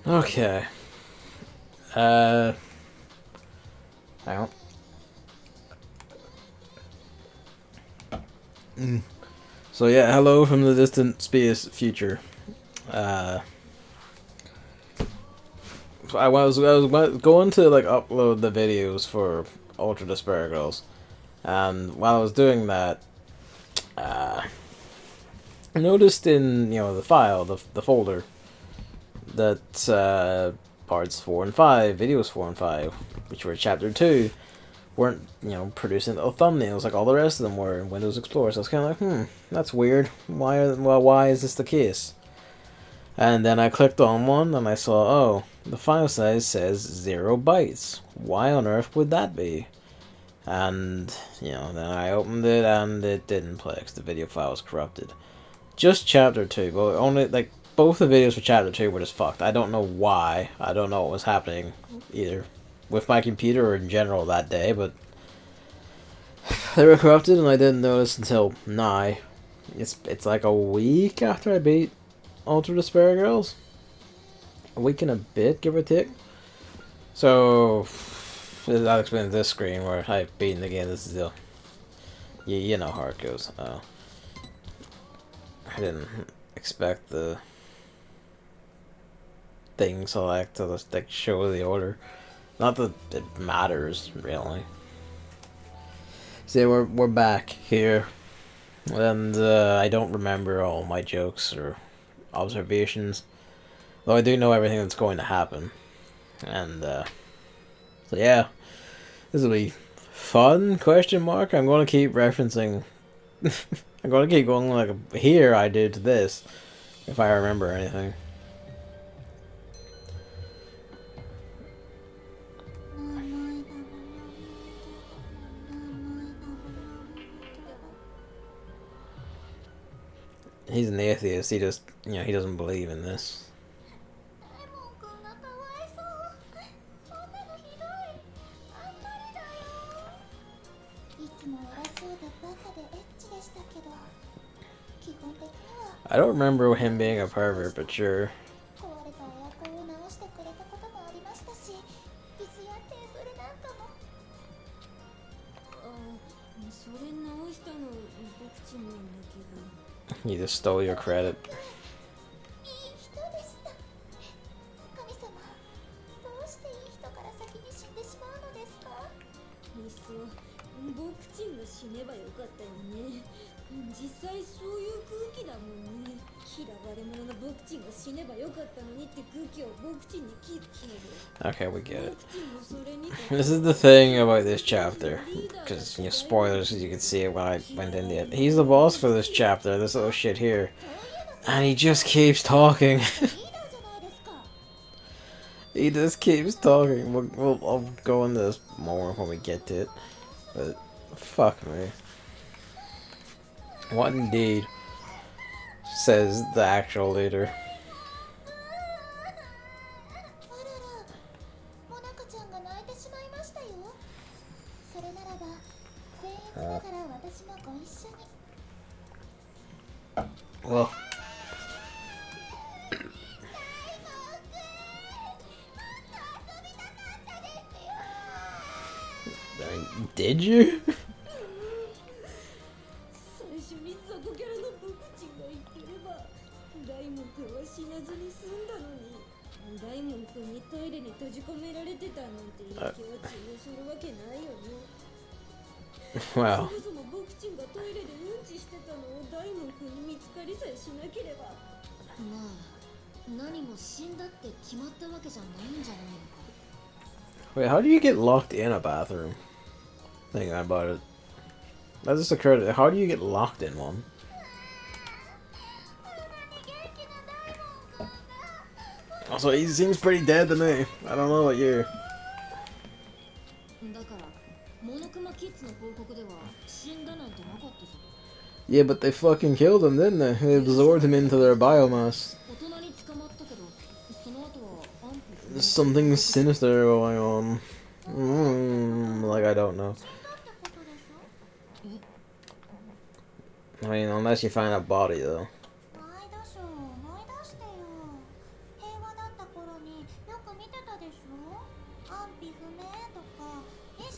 Okay. Hang on. So yeah, hello from the distant space future. Uh, I was going to like upload the videos for Ultra Despair Girls, and while I was doing that, I noticed in the file, the folder, that parts 4 and 5, videos 4 and 5, which were chapter 2, weren't producing little thumbnails like all the rest of them were in Windows Explorer. So I was kind of like, that's weird. Why is this the case? And then I clicked on one and I saw, oh, the file size says 0 bytes. Why on earth would that be? And then I opened it and it didn't play because the video file was corrupted. Just chapter 2, but only like both the videos for chapter 2 were just fucked. I don't know why. I don't know what was happening either with my computer or in general that day, but they were corrupted and I didn't notice until now. It's like a week after I beat Ultra Despair Girls. A week and a bit, give or take. So I'll explain this screen where I've beaten the game. This is the you know how it goes. I didn't expect the thing select to just like show the order. Not that it matters really. So we're back here, and I don't remember all my jokes or observations, though I do know everything that's going to happen. And so yeah, this will be fun? Question mark. I'm going to keep referencing. I'm going to keep going like here I did to this, if I remember anything. He's an atheist. He just, he doesn't believe in this. I don't remember him being a pervert, but sure. He just stole your credit. Okay, we get it. This is the thing about this chapter, because spoilers, as you can see when I went into it. He's the boss for this chapter, this little shit here, and he just keeps talking. He just keeps talking. I'll go into this more when we get to it, but fuck me. What indeed? Says the actual leader. Well. Did you? Wow. Wait, how do you get locked in a bathroom? Thinking about it. That just occurred. How do you get locked in one? Also, he seems pretty dead to me. I don't know what you. Yeah, but they fucking killed him, didn't they? They absorbed him into their biomass. There's something sinister going on. Like, I don't know. I mean, unless you find a body, though.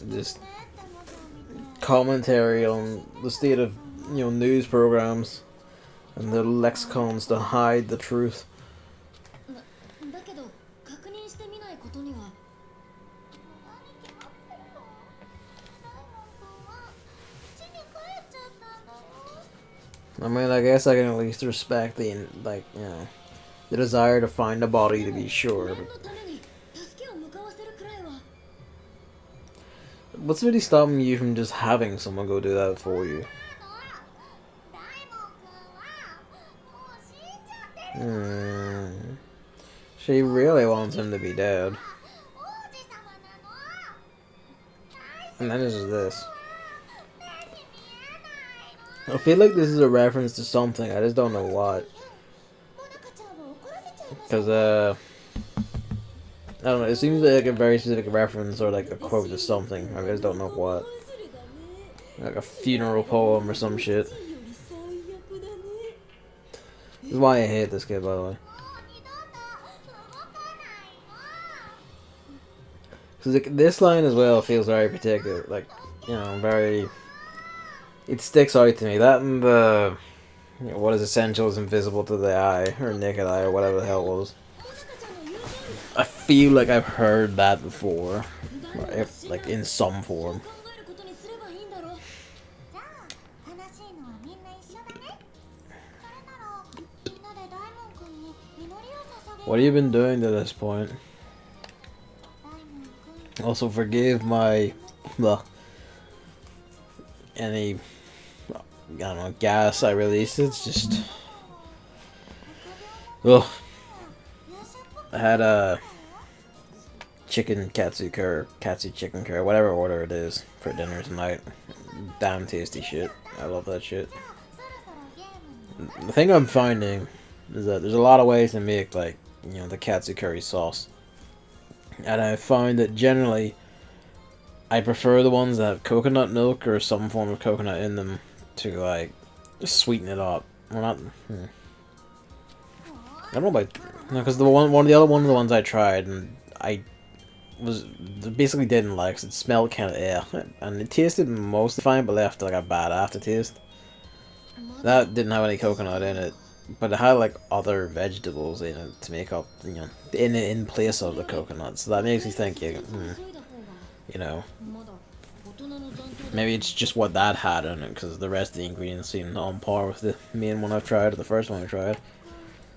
This commentary on the state of, news programs and the lexicons to hide the truth. I mean, I guess I can at least respect the, the desire to find a body to be sure. But what's really stopping you from just having someone go do that for you? She really wants him to be dead. And then there's this. I feel like this is a reference to something, I just don't know what. Because, I don't know, it seems like a very specific reference or like a quote to something, I just don't know what. Like a funeral poem or some shit. This is why I hate this kid, by the way. Because this line as well feels very particular, like, very... It sticks out to me. That and the... what is essential is invisible to the eye, or naked eye, or whatever the hell it was. I feel like I've heard that before. Like, in some form. What have you been doing to this point? Also, forgive my... well... any... I don't know, gas I released. It's just... ugh. I had a... chicken katsu chicken curry, whatever order it is, for dinner tonight. Damn tasty shit. I love that shit. The thing I'm finding is that there's a lot of ways to make, like, the katsu curry sauce. And I find that generally I prefer the ones that have coconut milk or some form of coconut in them to, like, sweeten it up. Well, not... I don't know about... because the one of the ones I tried, and I basically didn't like, 'cause it smelled kind of and it tasted mostly fine, but left like a bad aftertaste. That didn't have any coconut in it, but it had like other vegetables in it to make up, in place of the coconut. So that makes me think, maybe it's just what that had in it, because the rest of the ingredients seemed on par with the main one I've tried, or the first one I tried,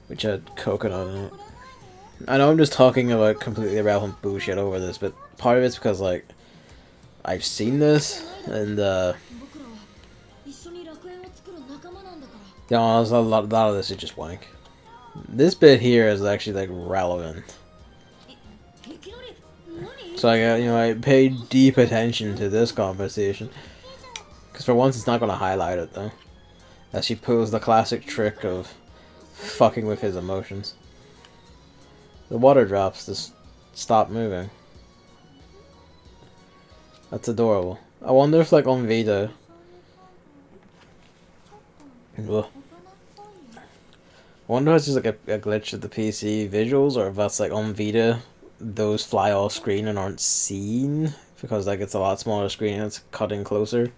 which had coconut in it. I know I'm just talking about completely irrelevant bullshit over this, but part of it's because, like, I've seen this, and, a lot of this is just wank. This bit here is actually, like, relevant. So I paid deep attention to this conversation. Because for once it's not going to highlight it, though. As she pulls the classic trick of fucking with his emotions. The water drops just stop moving. That's adorable. I wonder if, like, on Vita... ugh. I wonder if it's just like a glitch of the PC visuals, or if that's like on Vita, those fly off screen and aren't seen because like it's a lot smaller screen and it's cut in closer.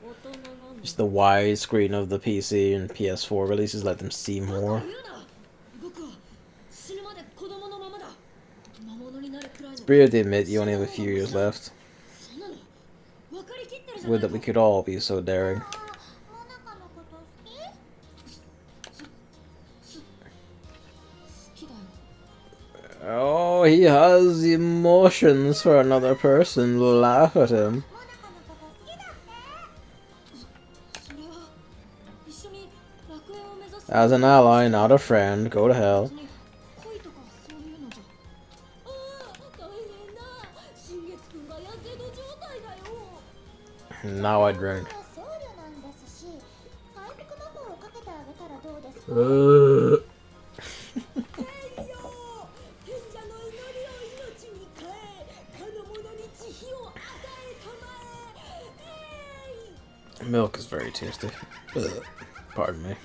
Just the wide screen of the PC and PS4 releases let them see more. It's brave to admit you only have a few years left. Would that we could all be so daring. Oh, he has emotions for another person. Laugh at him. As an ally, not a friend. Go to hell. Now I drink. Milk is very tasty. Pardon me.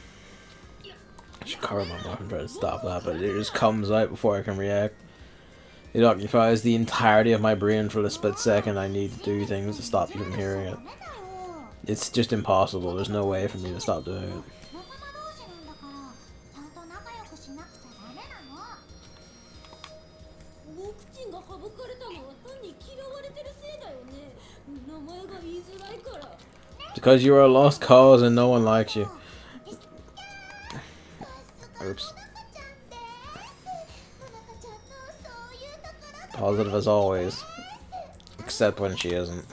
I should cover my mouth and try to stop that, but it just comes out before I can react. It occupies the entirety of my brain for the split second I need to do things to stop you from hearing it. It's just impossible. There's no way for me to stop doing it. Because you are a lost cause and no one likes you. Oops. Positive as always. Except when she isn't.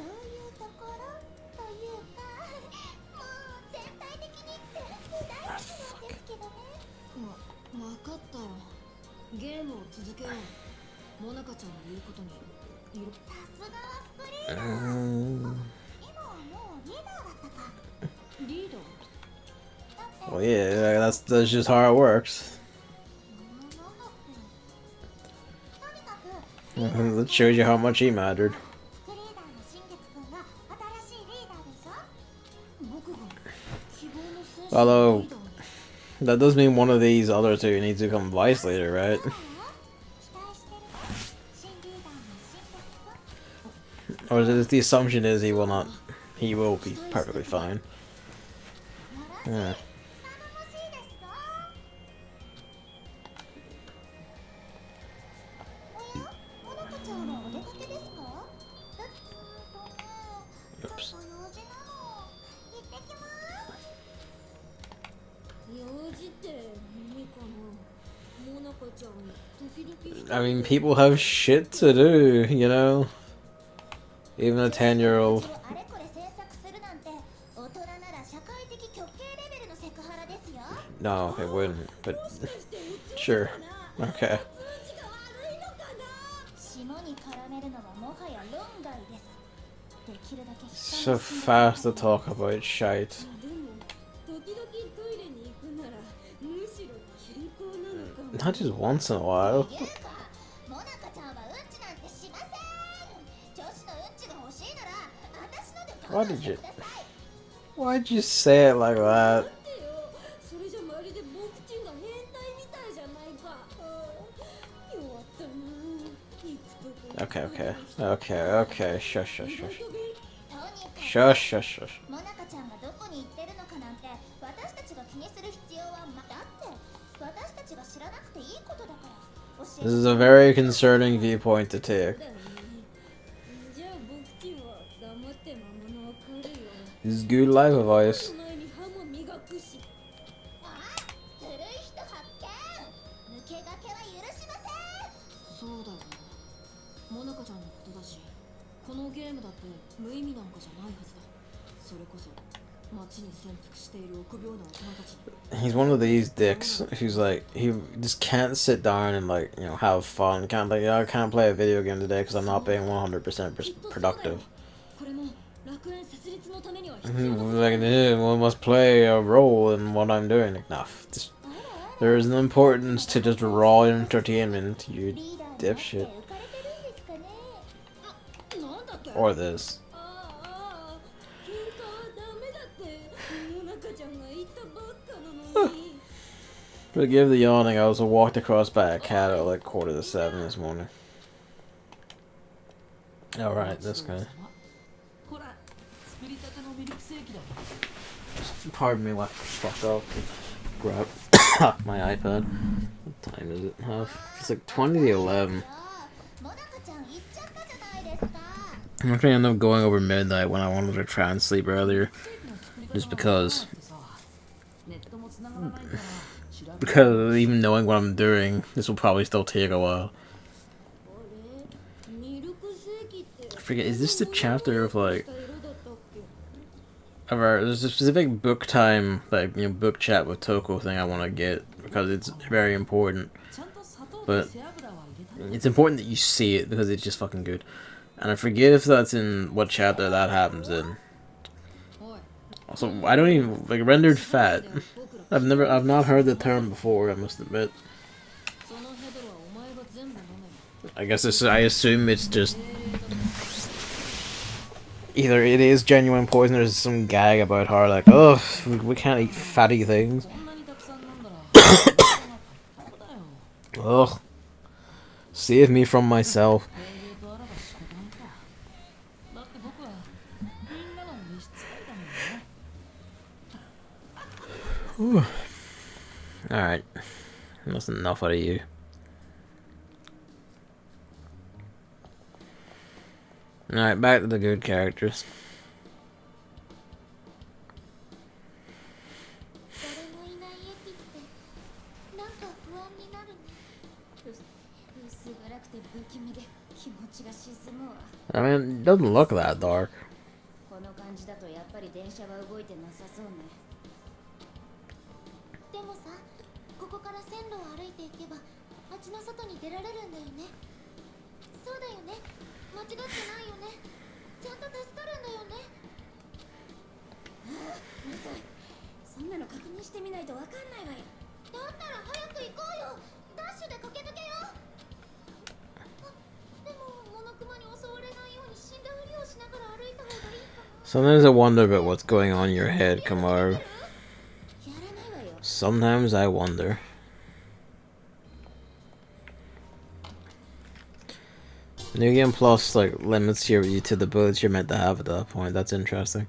Well, yeah, that's just how it works. That shows you how much he mattered. Although, that does mean one of these other two needs to become vice leader, right? Or the assumption is he will not. He will be perfectly fine. Yeah. Oops. I mean, people have shit to do, you know? Even a 10-year-old. No, it wouldn't, but sure. Okay. So fast to talk about shite. Not just once in a while. Why'd you say it like that? Okay. Shush. This is a very concerning viewpoint to take. This is good life advice. He's one of these dicks who's like, he just can't sit down and like, you know, have fun. Can't like, I can't play a video game today because I'm not being 100% productive. Like, one must play a role in what I'm doing. Like, nah, there is an importance to just raw entertainment, you dipshit. Or this. Forgive the yawning, I was walked across by a cat at like 6:45 this morning. Alright, this guy. Pardon me, what fucked up. Grab my iPad. What time is it? It's like 20 to 11. I'm actually end up going over midnight when I wanted to try and sleep earlier. Just because even knowing what I'm doing, this will probably still take a while. I forget, is this the chapter of like there's a specific book time, like, you know, book chat with Toko thing I want to get because it's very important. But it's important that you see it because it's just fucking good. And I forget if that's in what chapter that happens in. Also, I don't even like rendered fat. I've not heard the term before, I must admit. I guess I assume it's just either it is genuine poison or there's some gag about how like, oh, we can't eat fatty things. Ugh. Save me from myself. Alright. That's enough out of you. Alright, back to the good characters. I mean, it doesn't look that dark. Sometimes I wonder about what's going on in your head, Kamaru. Sometimes I wonder. New Game Plus like limits you to the bullets you're meant to have at that point. That's interesting.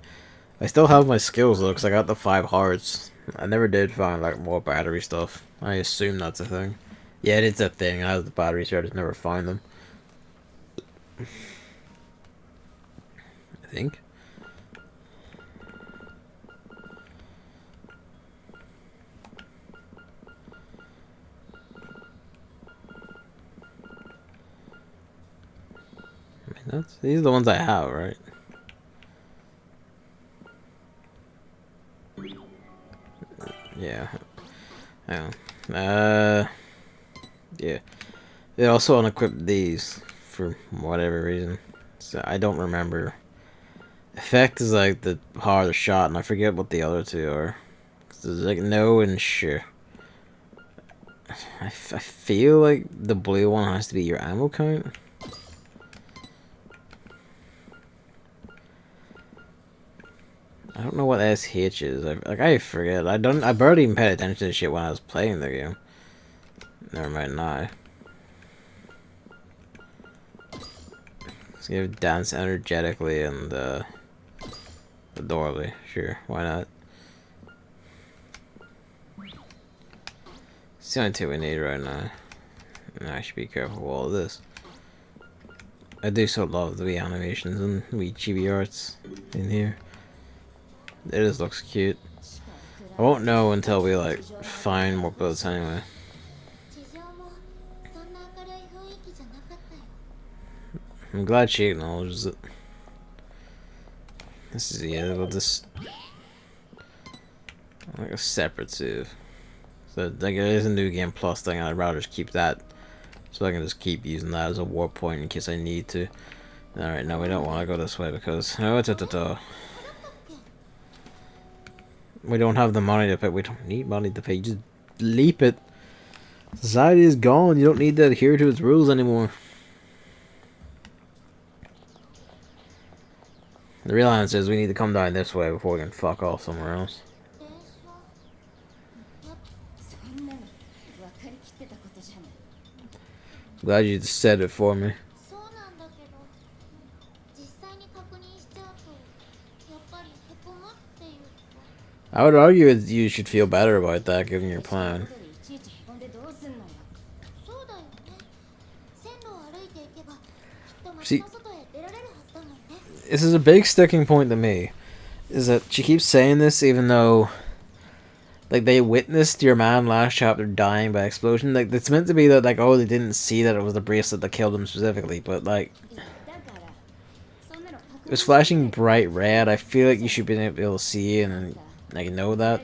I still have my skills though, because I got the 5 hearts. I never did find like more battery stuff. I assume that's a thing. Yeah, it's a thing. I have the batteries here, I just never find them. I think. These are the ones I have, right? Yeah. Hang on. Yeah. They also unequipped these for whatever reason. So I don't remember. Effect is like the harder shot, and I forget what the other two are. There's like no and sure. I feel like the blue one has to be your ammo count. I don't know what SH is. I forget. I barely even paid attention to this shit when I was playing the game. Never mind now. Let's give dance energetically and adorably. Sure, why not? It's the only two we need right now. And I should be careful with all of this. I do so love the wee animations and wee chibi arts in here. It just looks cute. I won't know until we like find more bullets anyway. I'm glad she acknowledges it. This is just like a separate save. So like it is a new game plus thing, and I'd rather just keep that so I can just keep using that as a war point in case I need to. Alright, no, we don't want to go this way because we don't have the money to pay. We don't need money to pay. You just leap it. Society is gone. You don't need to adhere to its rules anymore. The real answer is we need to come down this way before we can fuck off somewhere else. Glad you just said it for me. I would argue you should feel better about that given your plan. See, this is a big sticking point to me. Is that she keeps saying this even though like they witnessed your man last chapter dying by explosion. Like it's meant to be that like oh they didn't see that it was the bracelet that killed him specifically, but like it was flashing bright red. I feel like you should be able to see and like know that.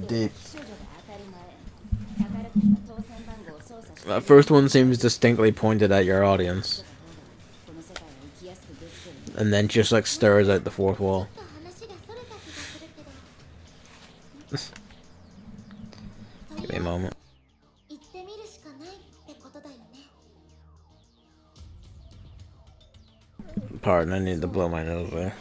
Deep. That first one seems distinctly pointed at your audience. And then just like stirs out the fourth wall. Give me a moment. Pardon, I need to blow my nose away.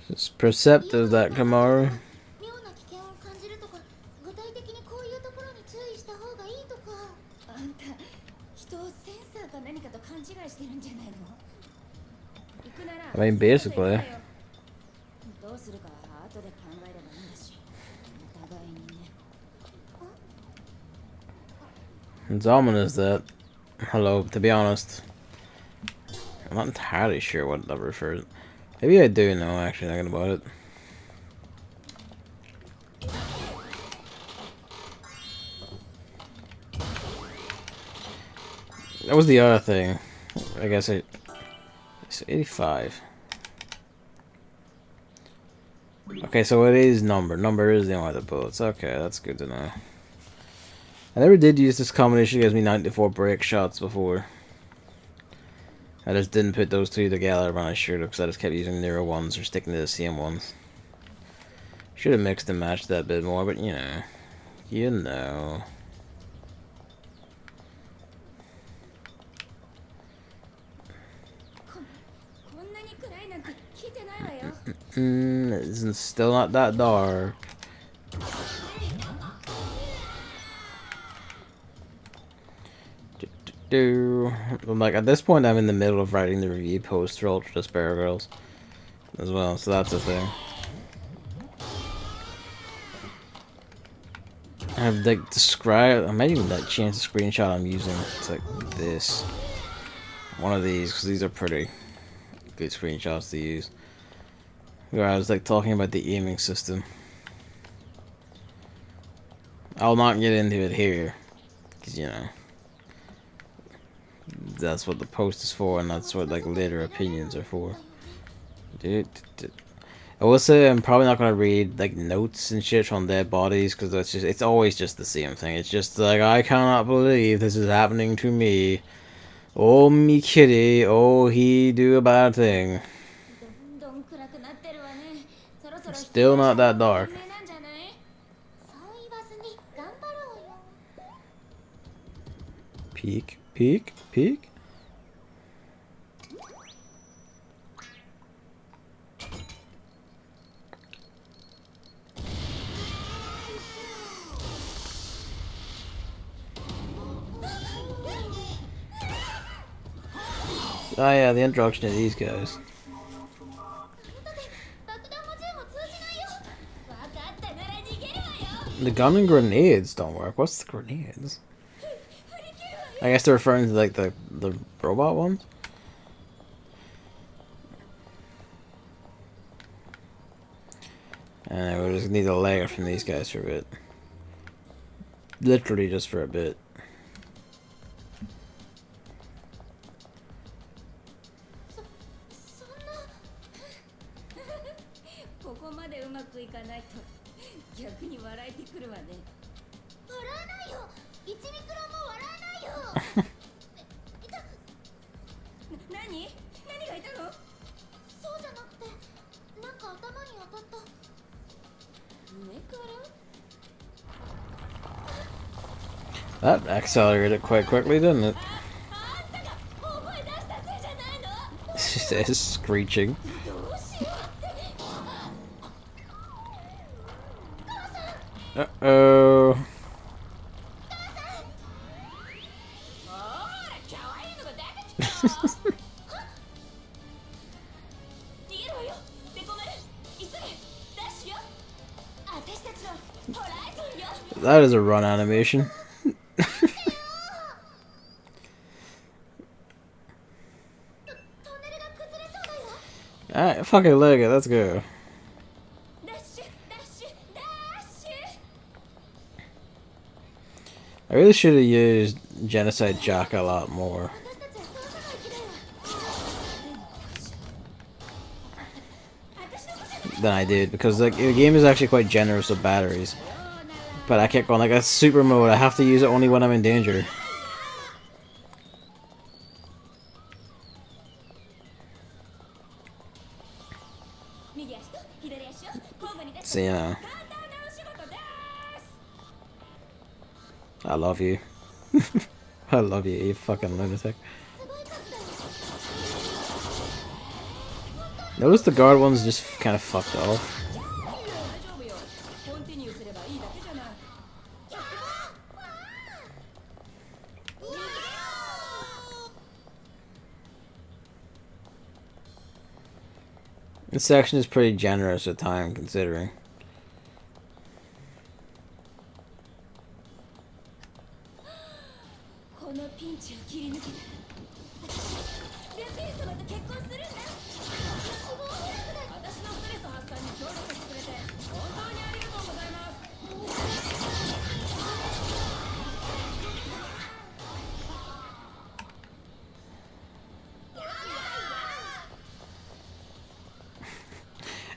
It's perceptive, that Kamaru. I mean, basically. It's ominous that, hello, to be honest, I'm not entirely sure what that refers. Maybe I do know, actually, thinking about it. That was the other thing. I guess it's 85. Okay, so it is number. Number is the only other bullets. Okay, that's good to know. I never did use this combination. It gives me 94 break shots before. I just didn't put those two together when I should have, because I just kept using newer ones or sticking to the same ones. Should have mixed and matched that a bit more, but you know. You know. It's still not that dark. Like, at this point, I'm in the middle of writing the review post for Ultra Despair Girls as well, so that's the thing. I've like described. I might even like change the screenshot I'm using. It's like this. One of these, because these are pretty good screenshots to use. Where I was like talking about the aiming system. I'll not get into it here, because you know that's what the post is for, and that's what like later opinions are for. I will say I'm probably not gonna read like notes and shit from dead bodies, because it's always just the same thing. It's just like, I cannot believe this is happening to me. Oh, me kitty. Oh, he do a bad thing. Still not that dark. Peek, peek, peek. Oh yeah, the introduction of these guys. The gun and grenades don't work. What's the grenades? I guess they're referring to like the robot ones. And we just need a layer from these guys for a bit. Literally just for a bit. That accelerated quite quickly, didn't it? She says, screeching. Uh-oh. That is a run animation. Alright, fucking leg it, let's go. I really should have used Genocide Jack a lot more than I did, because like the game is actually quite generous with batteries. But I kept going like, that's super mode, I have to use it only when I'm in danger. So you know, I love you. I love you, you fucking lunatic. Notice the guard one's just kind of fucked off. This section is pretty generous with time, considering.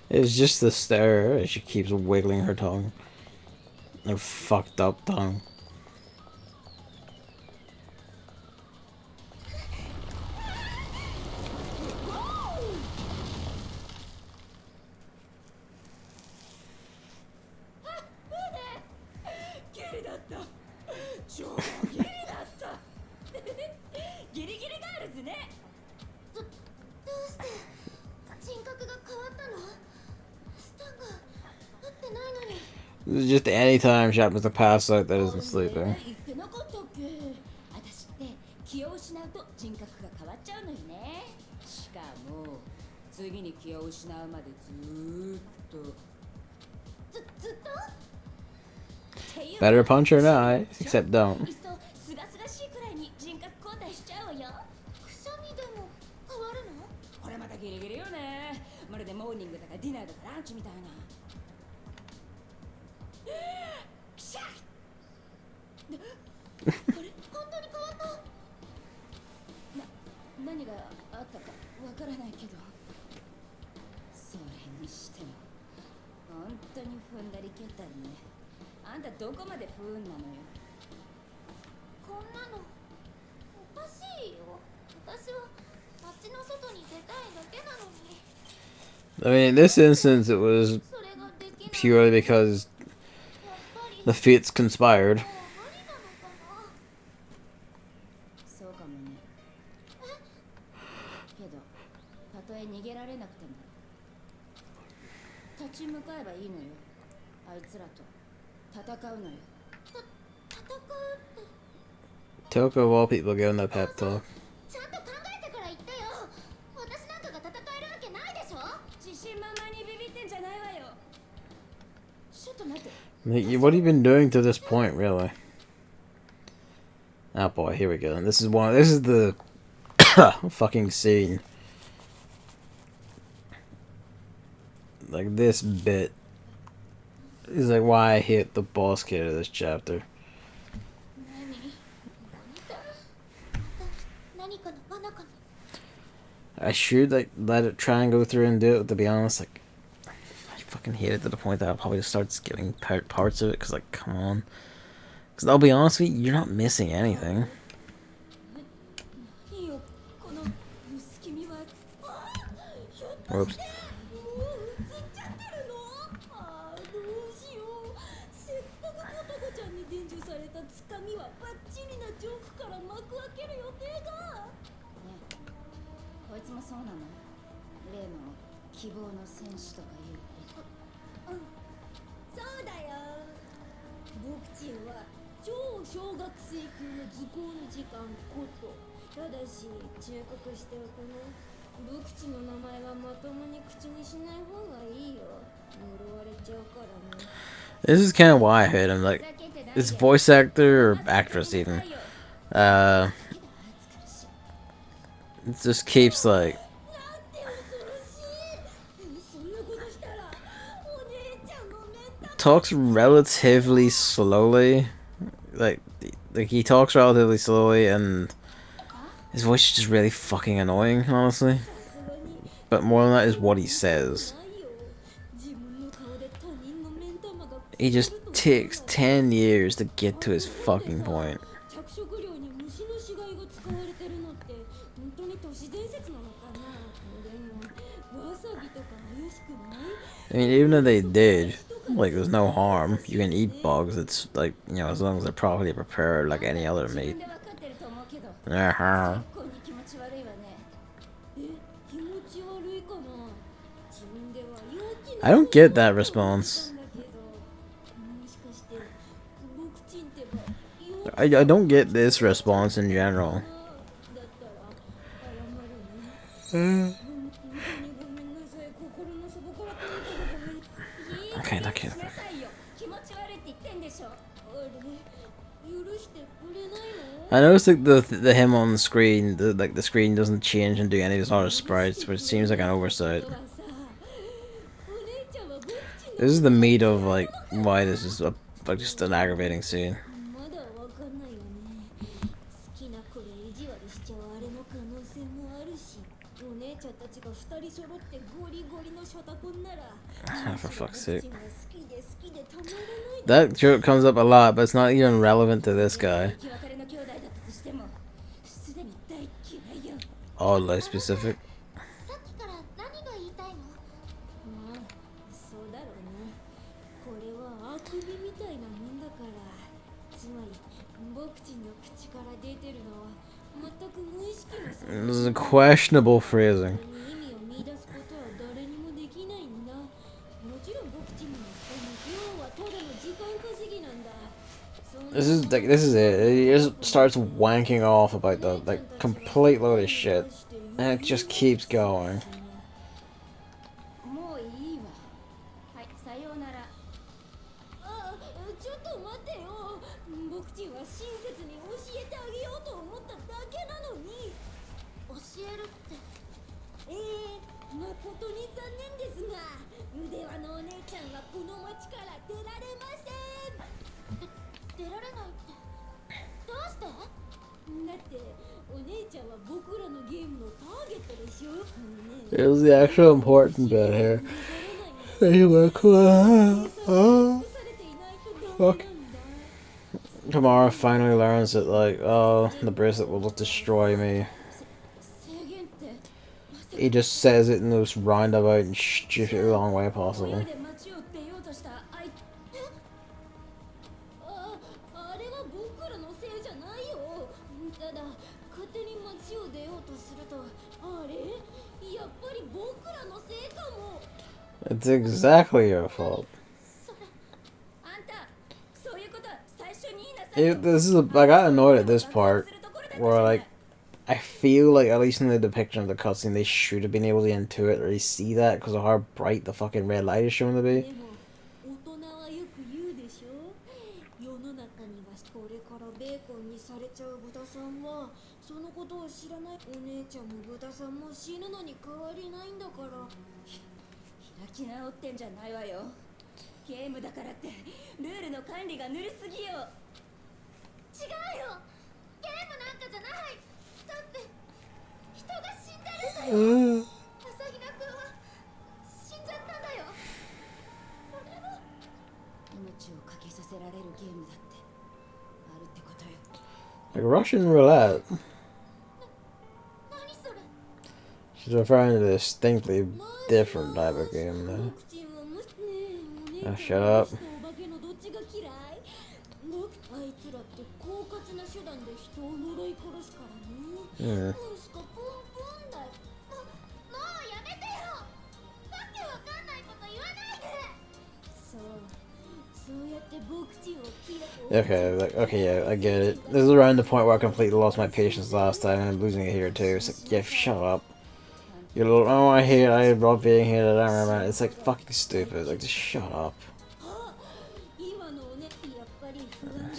It's just the stare as she keeps wiggling her tongue. Her fucked up tongue. This is just any time she happens to pass out that isn't sleeping. Better punch her in the eye, except don't. I mean, in this instance, it was purely because the fates conspired. Toko, of all people, giving that pep talk. What have you been doing to this point, really? Oh boy, here we go. And this is the fucking scene. Like, this bit is like why I hate the boss kid of this chapter. I should like let it try and go through and do it, to be honest. Like, I fucking hate it to the point that I'll probably just start skipping parts of it, because like, come on. Because I'll be honest with you, you're not missing anything. Whoops. This is kind of why I hate him. Like, this voice actor or actress even, it just keeps like talks relatively slowly. Like he talks relatively slowly, and his voice is just really fucking annoying, honestly. But more than that is what he says. He just takes 10 years to get to his fucking point. I mean, even if they did, like, there's no harm. You can eat bugs. It's like, you know, as long as they're properly prepared, like any other meat. Uh-huh. I don't get that response. I don't get this response in general. Okay, not kidding. I noticed like the him on the screen, the screen doesn't change and do any of his other sprites, which seems like an oversight. This is the meat of like why this is like just an aggravating scene. Oh, for fuck's sake. That joke comes up a lot, but it's not even relevant to this guy. Oddly specific. This is a questionable phrasing. This is it. He just starts wanking off about the like complete load of shit, and it just keeps going. Here's the actual important bit here. Fuck. Tomorrow finally learns that, like, oh, the bracelet will destroy me. He just says it in the most roundabout and stupid wrong way possible. It's exactly your fault. I got annoyed at this part, where like, I feel like at least in the depiction of the cutscene, they should have been able to intuit or see that because of how bright the fucking red light is shown to be. Like Russian roulette. She's referring to a distinctly different type of game though. Oh, shut up. Hmm. Okay, yeah, I get it. This is around the point where I completely lost my patience last time, and I'm losing it here too. It's like, yeah, shut up. You're like, oh, I love being here, I don't remember. It's like fucking stupid. Like, just shut up.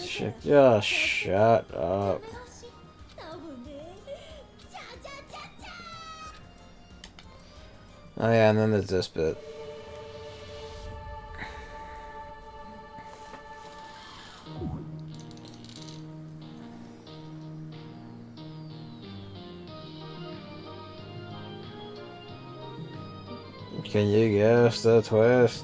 Shit, just shut up. Oh yeah, and then there's this bit. Can you guess the twist?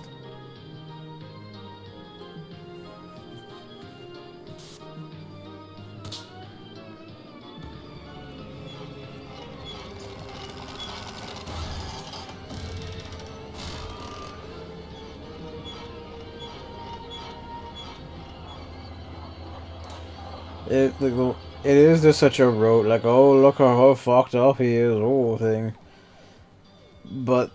it is just such a rote, like, oh, look how fucked up he is, oh, thing. But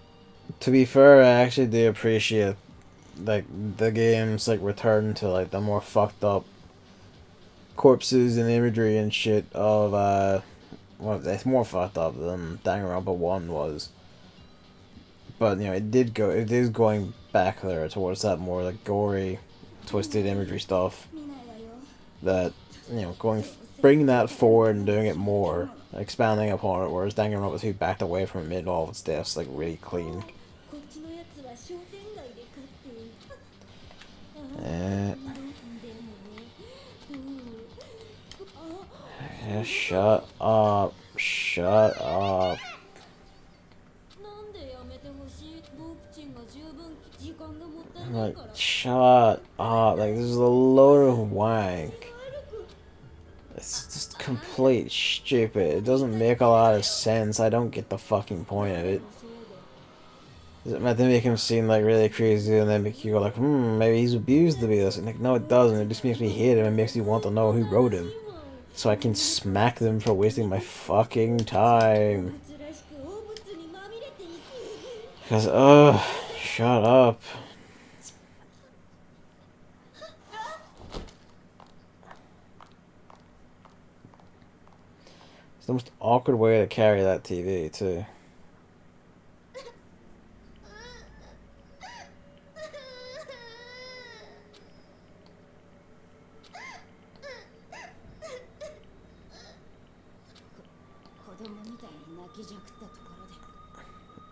to be fair, I actually do appreciate, like, the game's, like, return to, like, the more fucked up corpses and imagery and shit of, well, it's more fucked up than Danganronpa 1 was. But, you know, it is going back there towards that more, like, gory, twisted imagery stuff. That, you know, bringing that forward and doing it more, expanding upon it, whereas Danganronpa 2 backed away from it, made all of its deaths, like, really clean. Yeah, shut up. Shut up. Like, shut up. Like, this is a load of wank. It's just complete stupid. It doesn't make a lot of sense. I don't get the fucking point of it. Is it meant to make him seem like really crazy and then make you go like, maybe he's abused to be this? And like, no, it doesn't. It just makes me hate him and makes me want to know who wrote him. So I can smack them for wasting my fucking time. Because, shut up. It's the most awkward way to carry that TV, too.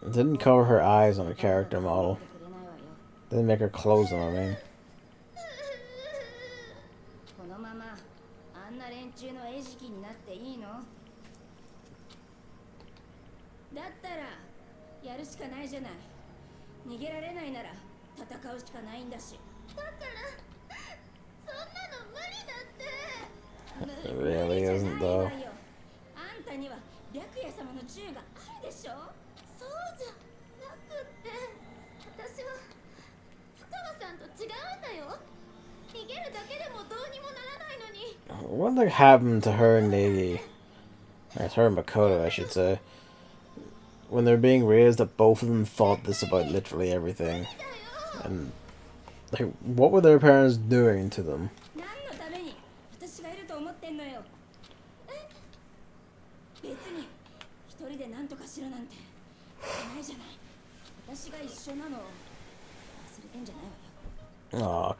It didn't cover her eyes on a character model. Didn't make her close them, I mean. It really isn't, though. What the happened to her and Nagi? Or her and Makoto, I should say. When they're being raised, that both of them thought this about literally everything. And, like, what were their parents doing to them? Oh.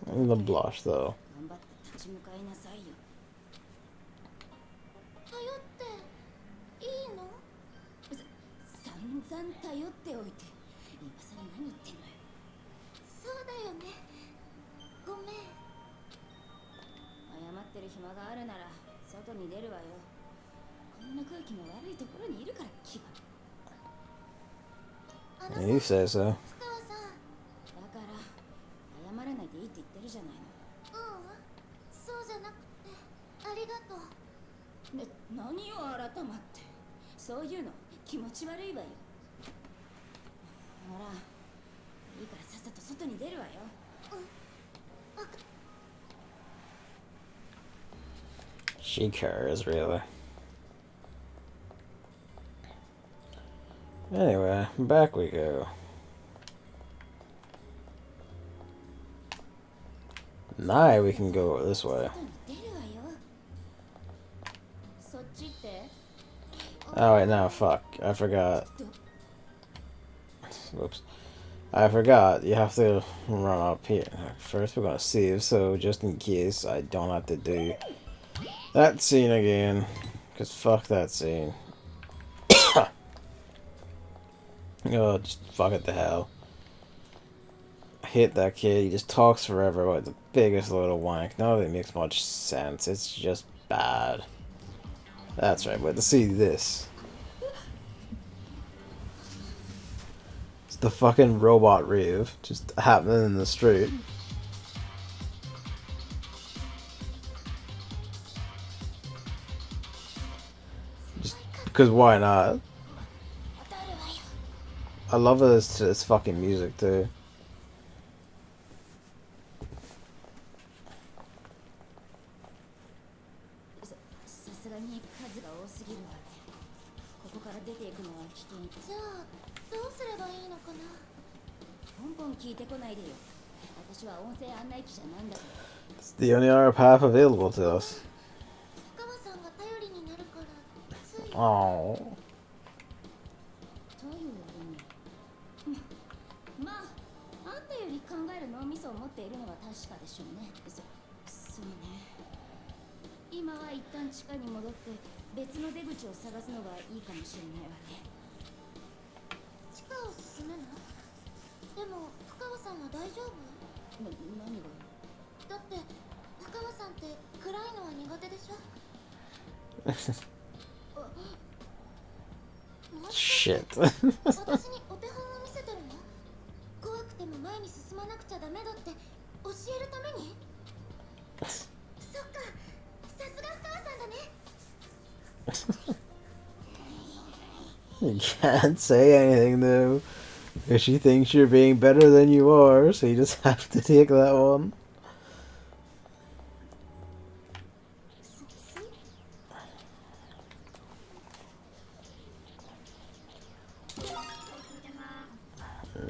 The blush, though. You say so. She cares, really. Anyway, back we go. Now we can go this way. Oh wait, no, fuck. I forgot. Whoops. I forgot. You have to run up here. First we're gonna save, so just in case I don't have to do that scene again. Because fuck that scene. Oh, just fuck it to hell. I hate that kid. He just talks forever about the biggest little wank. None of it makes much sense. It's just bad. That's right, but to see this. It's the fucking robot rave just happening in the street. Just because why not? I love this fucking music too. 聞いてこないでよ。私は音声案内機じゃないんだから。It's the only other path available to us. 深川さんが頼りになるからつい。Oh. という意味。まあ、あんたより考える脳みそを持っているのは確かでしょうね。そうね。今は一旦地下に戻って別の出口を探すのがいいかもしれないわね。地下を進むの？でも深川さんは大丈夫？何が？だって深川さんって暗いのは苦手でしょ？Shit. 私にお手本を見せてるの？怖くても前に進まなくちゃダメだって教えるために？そっか、さすが深川さんだね。You can't say anything though. Because she thinks you're being better than you are, so you just have to take that one.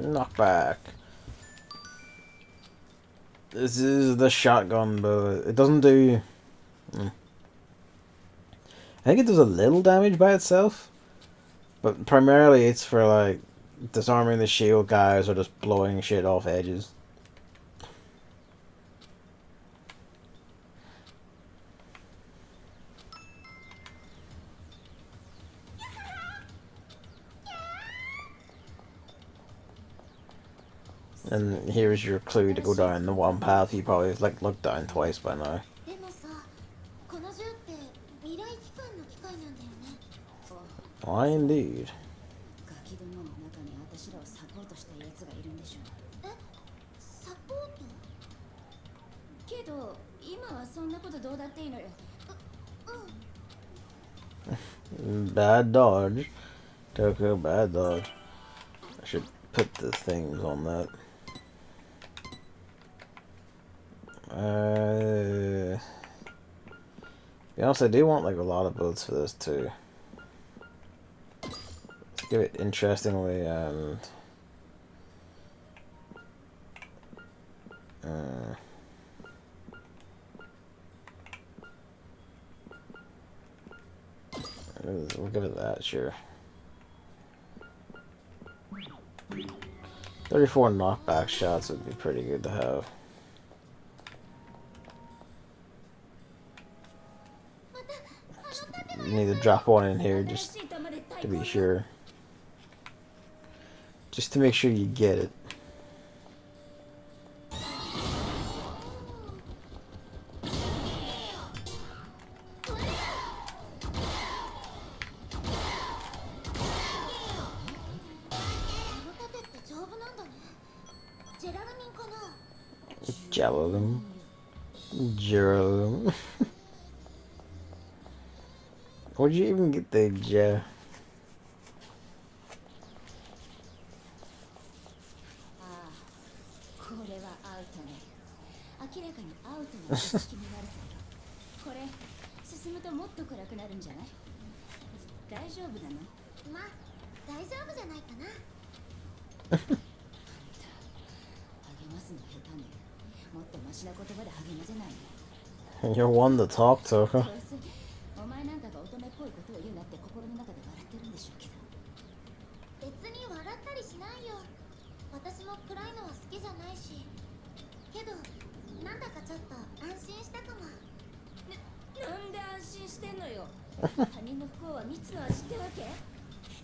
Knockback. This is the shotgun, but it doesn't do... I think it does a little damage by itself, but primarily it's for like disarming the shield guys or just blowing shit off edges. And here's your clue to go down the one path you probably like looked down twice by now. Why indeed? Bad dodge. Toko, bad dodge. I should put the things on that. Be honest, I do want like a lot of builds for this too. Let's give it interestingly and we'll give it that, sure. 34 knockback shots would be pretty good to have. Need to drop one in here just to be sure. Just to make sure you get it. Javelin. Javelin. Where'd you even get the ja? You're one to talk to, huh? お前なんかが乙女っぽいことを言うなって心の中で笑ってるんでしょうけど。別に笑ったりしないよ。私も暗いのは好きじゃないし。けど、なんだかちょっと安心したかも。なんで安心してんのよ。他人の不幸は蜜の味ってわけ？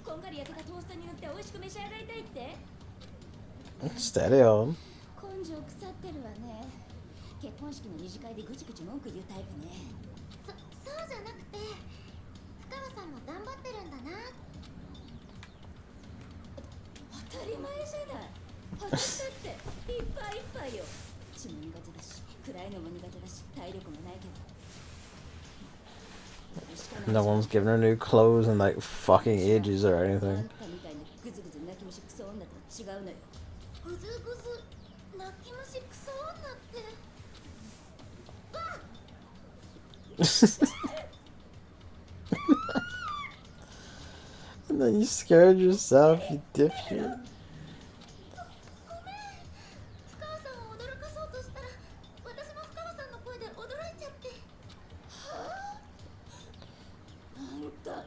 こんがり焼けたトーストに塗って美味しく召し上がりたいって？ Steady on. 根性腐ってるわね。結婚式の二次会でぐちぐち文句言うタイプね。そうじゃなくて、深川さんも頑張ってるんだな。当たり前じゃない。私だっていっぱいいっぱいよ。血も苦手だし、暗いのも苦手だし、体力もないけど。No one's given her new clothes in like fucking ages or anything. みたいなグズグズ泣き虫クソ女 And then you scared yourself, you dipshit. 深川さんを驚かそうとしたら私も深川さんの声で驚いちゃって。はあ、あんた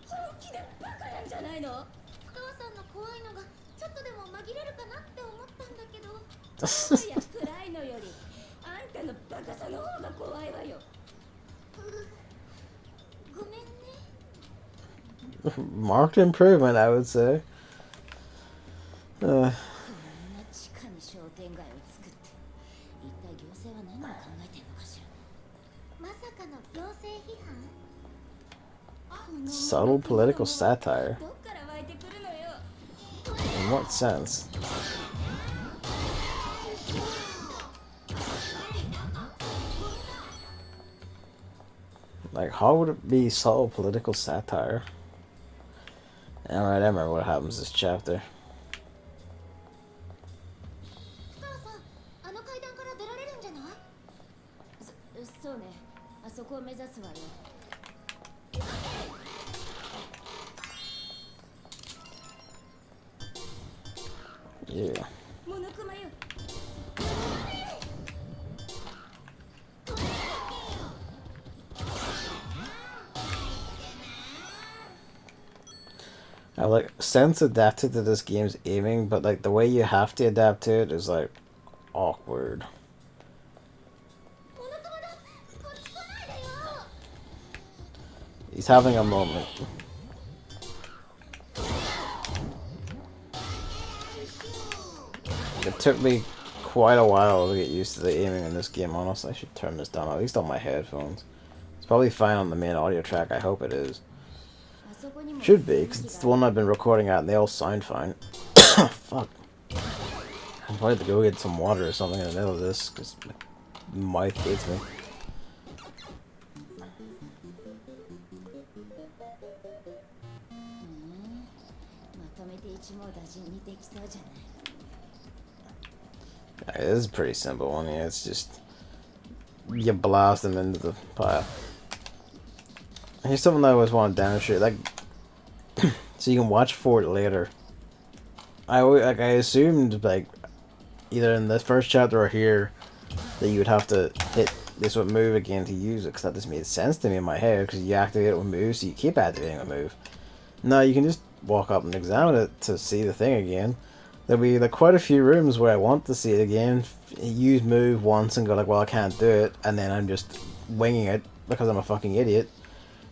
本気でバカなんじゃないの？深川さんの怖いのがちょっとでも紛れるかなって思ったんだけど、いや暗いのよりあんたのバカさの方が怖いわよ。ごめんね。Marked improvement, I would say. こんな地下に商店街を作って一体行政は何を考えてんのかしら。まさかの行政批判？ Subtle political satire. どっから湧いてくるのよ。 In what sense? Like, how would it be subtle political satire? Alright, I remember what happens this chapter. 深川さん、あの階段から出られるんじゃない？そうね、あそこを目指すわよ。Yeah. モノクマよ。 I like sense adapted to this game's aiming, but like the way you have to adapt to it is like awkward. モノクマだ。こっち来ないでよ。 He's having a moment. It took me quite a while to get used to the aiming in this game, honestly. I should turn this down, at least on my headphones. It's probably fine on the main audio track, I hope it is. Should be, because it's the one I've been recording at and they all sound fine. Fuck. I'm probably have to go get some water or something in the middle of this, because my mouth hates me. Yeah, this is a pretty simple one, yeah, it's just you blast them into the pile. Here's something I always want to demonstrate, like, so you can watch for it later. I assumed, like, either in the first chapter or here, that you would have to hit this with move again to use it, because that just made sense to me in my head, because you activate it with move, so you keep activating a move. No, you can just walk up and examine it to see the thing again. There'll be like quite a few rooms where I want to see it again, use move once and go like, well, I can't do it, and then I'm just winging it because I'm a fucking idiot.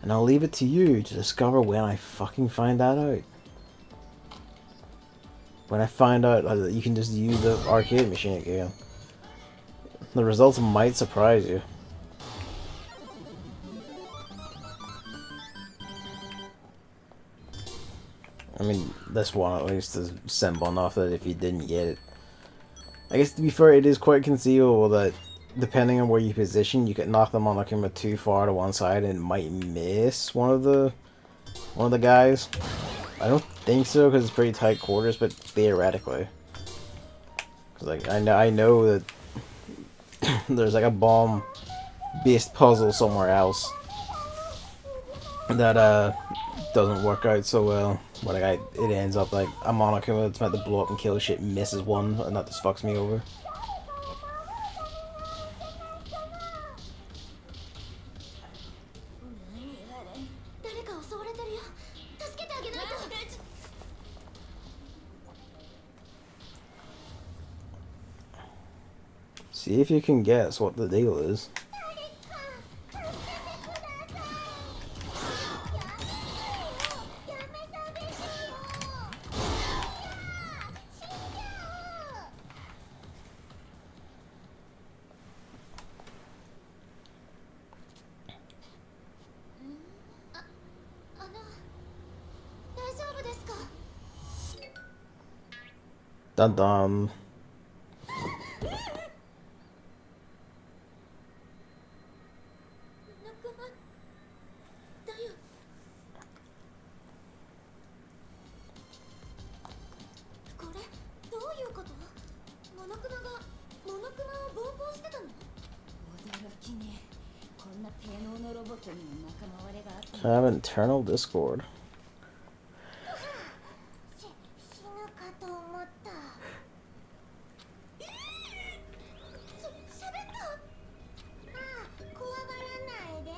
And I'll leave it to you to discover when I fucking find that out. When I find out that you can just use the arcade machine again. The results might surprise you. I mean, this one at least is simple enough that if you didn't get it. I guess to be fair, it is quite conceivable that depending on where you position, you could knock the Monokuma too far to one side and it might miss one of the guys. I don't think so because it's pretty tight quarters, but theoretically, because like I know that there's like a bomb-based puzzle somewhere else that doesn't work out so well. But like it ends up like a Monokuma that's meant to blow up and kill shit misses one, and that just fucks me over. See if you can guess what the deal is. Dun dun. な低能のロボットにも仲間割れがあった。 Have internal discord. 死ぬかと思った。しゃべった。ああ、怖がらないで。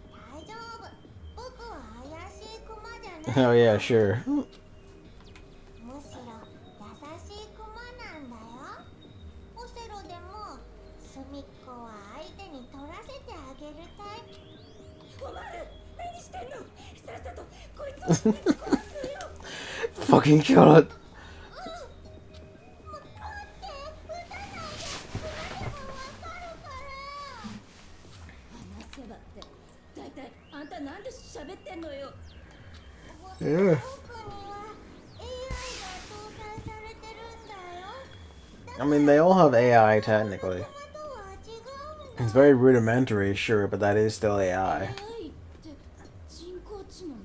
大丈夫。僕は怪しいクマじゃない。 Oh yeah, sure. むしろ優しいクマなんだよ。オセロでも隅っこは相手に取らせてあげるタイプ。お前何してんの。さっさとこいつを殺すよ。 Fucking kill it. だいたいあんたなんで喋ってんのよ。 Yeah. 僕には AI が搭載されてるんだよ。 I mean, they all have AI technically. クマとは違うんだ。 It's very rudimentary, sure, but that is still AI. AI って人工知能？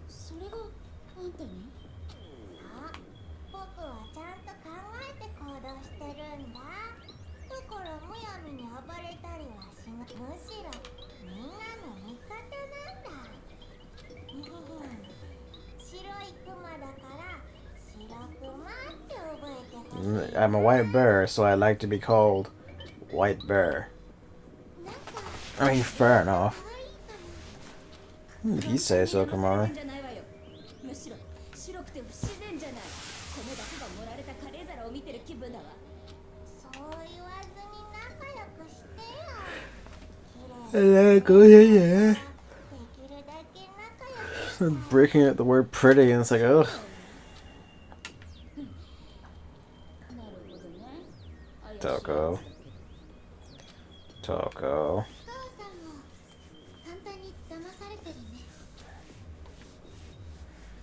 それがあんたに？さあ、僕はちゃんと考えて行動してるんだ。だからむやみに暴れたりはしない。むしろみんなの味方なんだ。白いクマだから白クマって覚えてほしい。 I'm a white bear, so I like to be called White Bear. なんか I mean, fair enough. 可愛いかも。 If you say so, come on. むしろ白くて不自然じゃない。米だけが盛られたカレー皿を見てる気分だわ。そう言わずに仲良くしてよ。 Go ahead, yeah. できるだけ仲良く。 Breaking out the word pretty, and it's like, ugh. なるほどね。 Toko. Toko. お母さんも簡単に騙されてるね。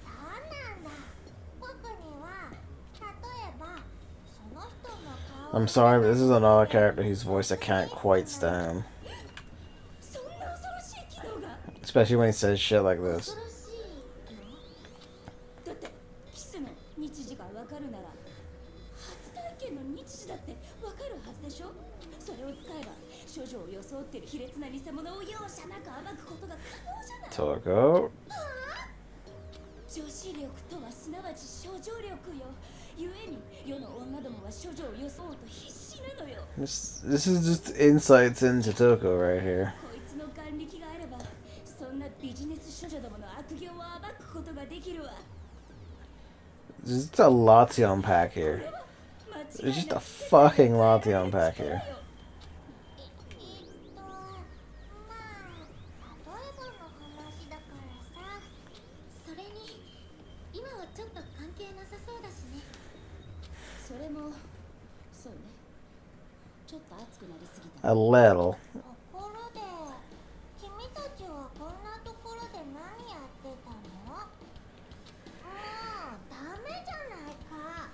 そうなんだ。僕には例えばその人の顔。 I'm sorry, but this is another character whose voice I can't quite stand. そんな恐ろしい機能が。 Especially when he says shit like this. 恐ろしいの？だってキスの日時がわかるなら初体験の日時だってわかるはずでしょ。それを使えば処女を装ってる卑劣な偽物を容赦なく暴くことが可能じゃない。 Toko. 女子力とはすなわち処女力よ。ゆえに世の女どもは処女を装うと必死なのよ。 This is just insights into Toko right here. こいつの眼力があればそんなビジネス処女どもの悪行を暴くことができるわ。 There's just a lot to unpack here. There's just a fucking lot to unpack here. まあ例えばの話だからさ。それに今はちょっと関係なさそうだしね。それもそうね。ちょっと熱くなりすぎた。 A little. ところで君たちはこんなところで何やってたの？もうダメじゃないか。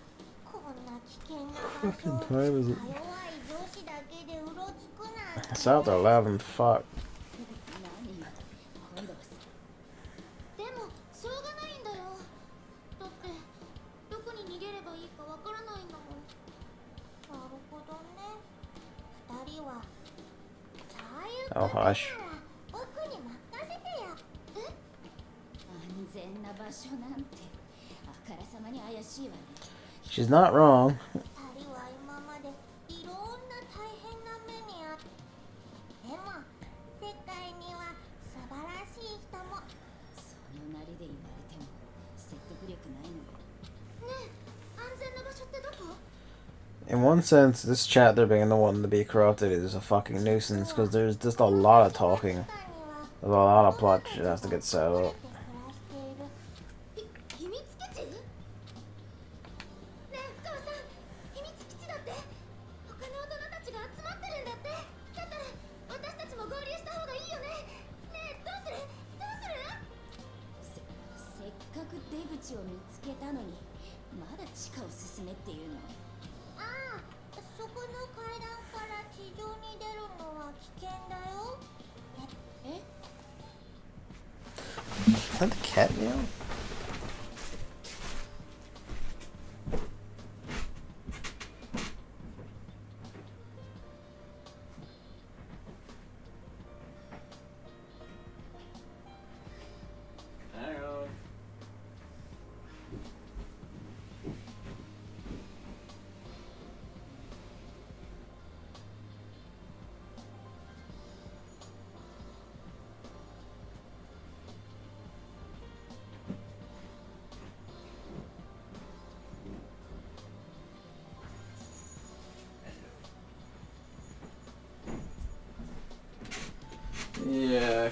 こんな危険な場所。 Fucking time is it? 弱い女子だけでうろつくなんて。 It's out there loud and fuck. 何今度はさ。でもしょうがないんだよ。だってどこに逃げればいいかわからないんだもん。なるほどね。二人はそういうこと Oh, なら hush. 僕に任せてよ。え？安全な場所なんてあからさまに怪しいわね。 She's not wrong. 二人は今までいろんな大変な目にあって。でも世界には素晴らしい人も。そのなりで言われても説得力ないのよ。ねえ、安全な場所ってどこ？ In one sense, this chapter being the one to be corrupted is a fucking nuisance because there's just a lot of talking. There's a lot of plot shit has to get set up. 秘密基地？ねえ、父さん、秘密基地だって。他の大人たちが集まってるんだって。だったら私たちも合流した方がいいよね。ねえ、どうする？どうする？せっかく出口を見つけたのにまだ地下を進めっていうの？ああ、そこの階段から地上に出るのは危険だよ。え？ Is that the cat meow?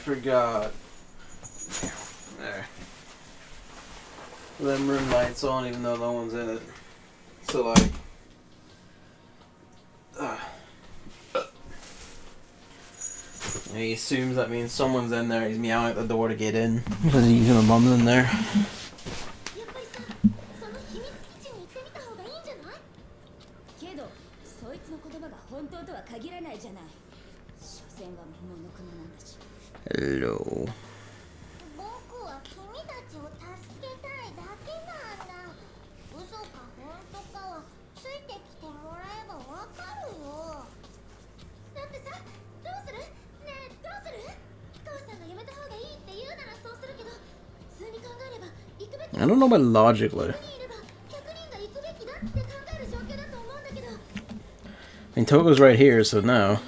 forgot. There. Them room lights on even though no one's in it. So like he assumes that means someone's in there. He's meowing at the door to get in because he's gonna mum's in there. やっぱりさ、その秘密基地に行ってみた方がいいんじゃない？けど、そいつの言葉が本当とは限らないじゃない。所詮はモノクロなんだし。Hello. 僕は君たちを助けたいだけなんだ。嘘か本当かはついてきてもらえばわかるよ。だってさ、どうする？ねえ、どうする？父さんがやめた方がいいって言うならそうするけど、普通に考えれば行くべき。 I don't know about logically. I mean, Togo's right here, so no.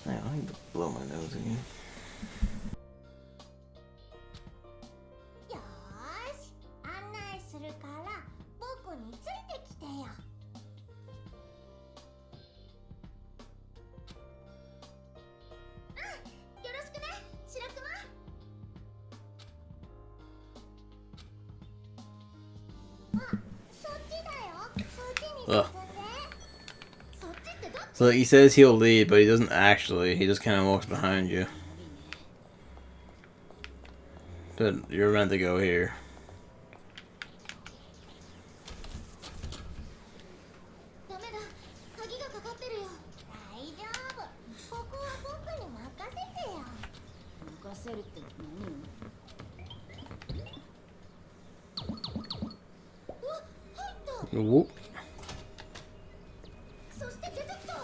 Man, I need to blow my nose again. よーし、案内するから僕についてきてよ。よろしくね、白熊。あ、そっちだよ。そっちに進んで。そっちってどっち？ So he says he'll lead, but he doesn't actually. He just kind of walks behind you. But you're meant to go here. ダメだ、鍵がかかってるよ。大丈夫。ここは僕に任せてよ。任せるって何？うわ、入った。 Whoop. そして出てきた。ほ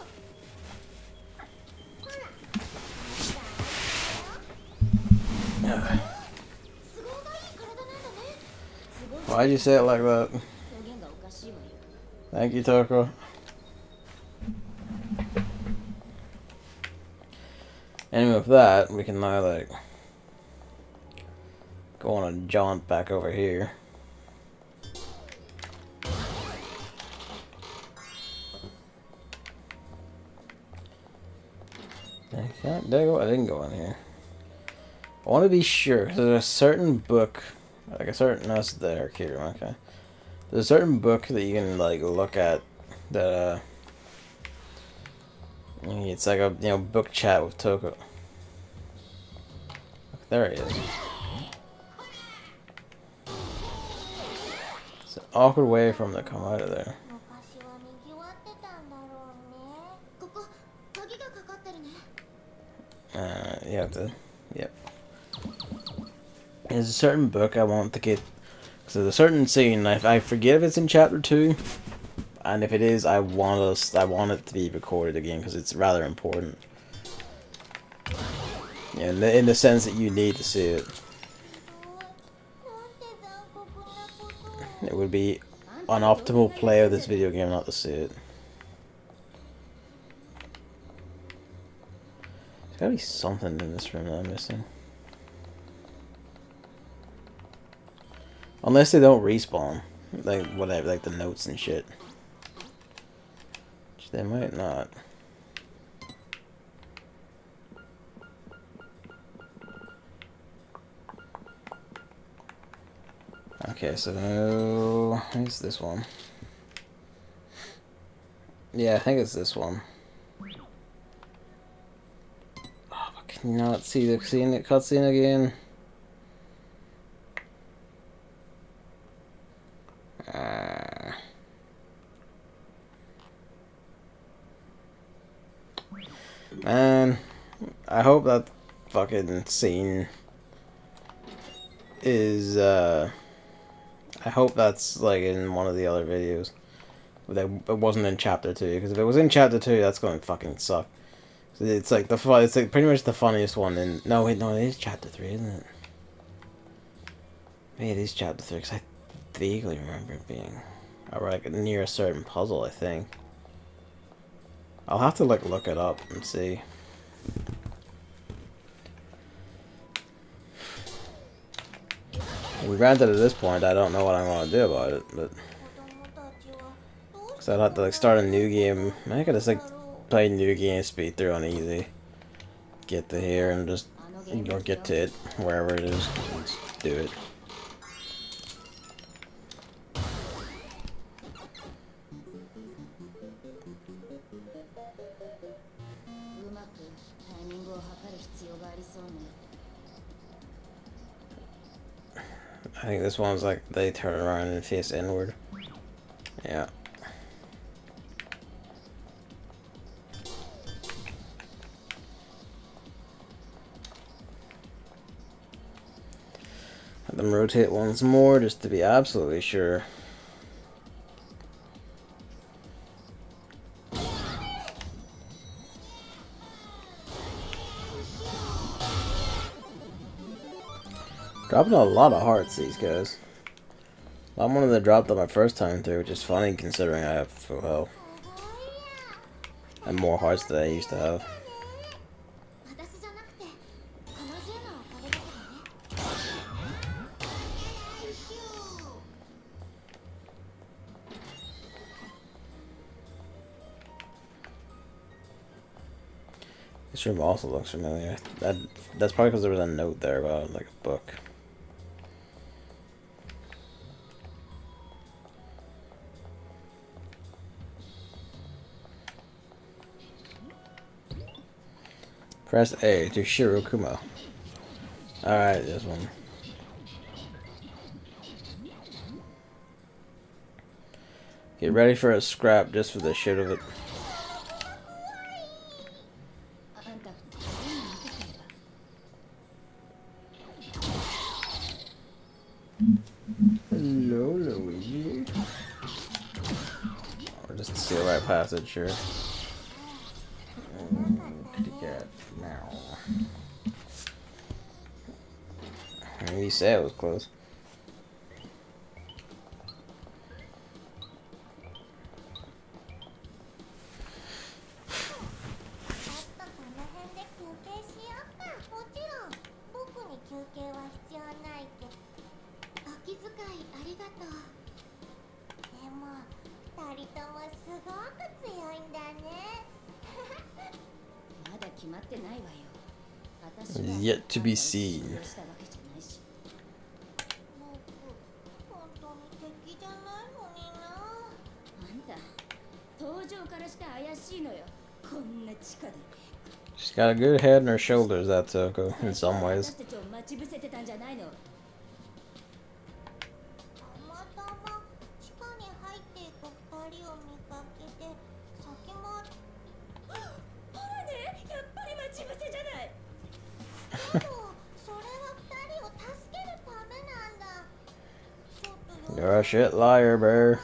ら。すごいいい体なんだね。 Why'd you say it like that? 表現がおかしいわよ。 Thank you, Toko. Anyway, with that, we can now, like, go on a jaunt back over here. Did I go? I didn't go in here. I want to be sure, 'cause there's a certain book, like a certain, no, it's there, here, okay. There's a certain book that you can, like, look at that, it's like a, you know, book chat with Toko. There he is. It's an awkward way for him to come out of there. 昔は賑わってたんだろうね。ここ、鍵がかかってるね。You have to, yep. There's a certain book I want to get. So there's a certain scene, I forget if it's in chapter 2, and if it is, I want it to be recorded again because it's rather important. Yeah, in the sense that you need to see it. It would be an optimal play of this video game not to see it. There's gotta be something in this room that I'm missing. Unless they don't respawn. Like, whatever, like the notes and shit. Which they might not. Okay, so it's this one. Yeah, I think it's this one. Oh, but can you not see the cutscene again? Man, I hope that fucking scene is, I hope that's, like, in one of the other videos. It wasn't in chapter 2, because if it was in chapter 2, that's going to fucking suck. It's like it's like pretty much the funniest one in, no wait, no, it is chapter 3, isn't it? Maybe it is chapter 3, because I vaguely remember it being, or like near a certain puzzle, I think. I'll have to, like, look it up and see. And granted, at this point, I don't know what I want to do about it, but because I'd have to like start a new game. I could just like play new game, speed through on easy, get to here, and just or get to it wherever it is, and just do it. I think this one's like they turn around and face inward. Yeah. Have them rotate once more just to be absolutely sure. Dropping a lot of hearts, these guys. I wanted to drop them my first time through, which is funny considering I have full health. And more hearts than I used to have. This room also looks familiar. That's probably because there was a note there about like a book. Press A to Shirokuma. Alright, this one. Get ready for a scrap just for the shit of it. Hello, Luigi. Or just to see the right passage here. Kitty cat. Now. You said it was close. Yet to be seen. She's got a good head and her shoulders, that Toko, in some ways. You're a shit liar, bear.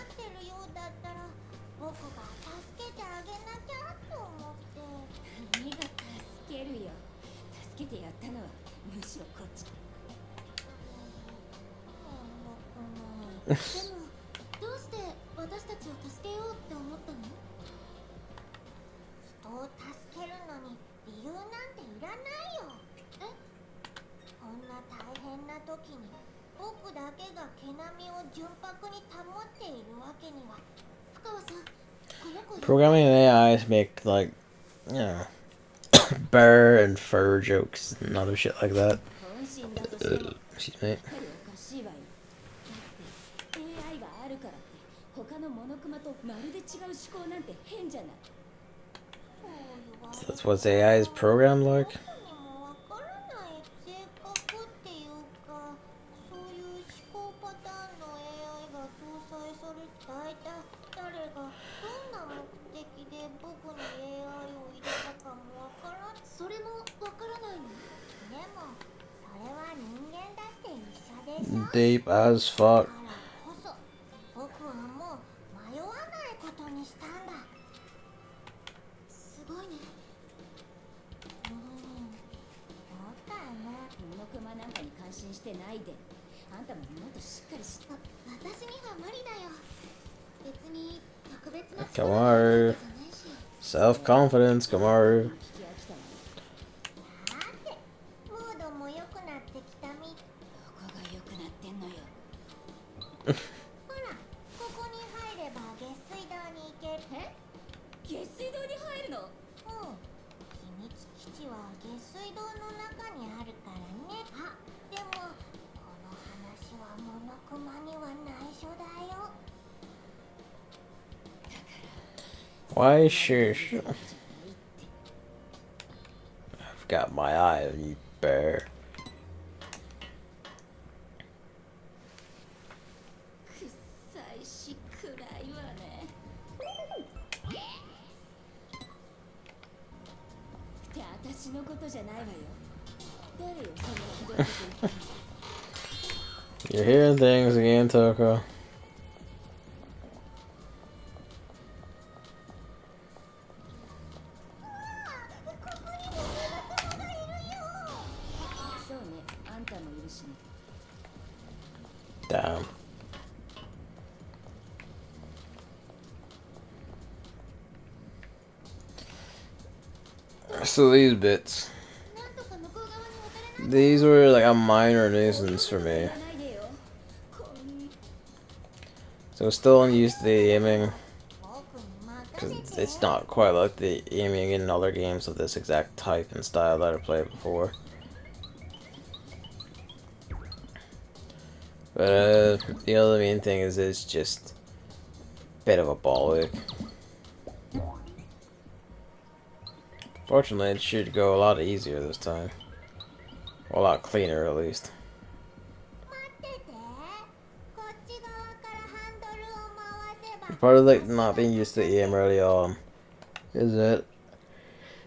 Programming an AI to make, like, you know, bear and fur jokes and other shit like that. Excuse me. So that's what AI is programmed like? Deep as fuck. Kamaru. Self-confidence, Kamaru. Why shush? I've got my eye on you, bear. You're hearing things again, Toko. Damn. So these bits. These were like a minor nuisance for me. So still unused to the aiming. Because it's not quite like the aiming in other games of this exact type and style that I played before. But the other main thing is it's just a bit of a ball ache. Fortunately, it should go a lot easier this time. Or a lot cleaner, at least. Part of like not being used to aim early on is that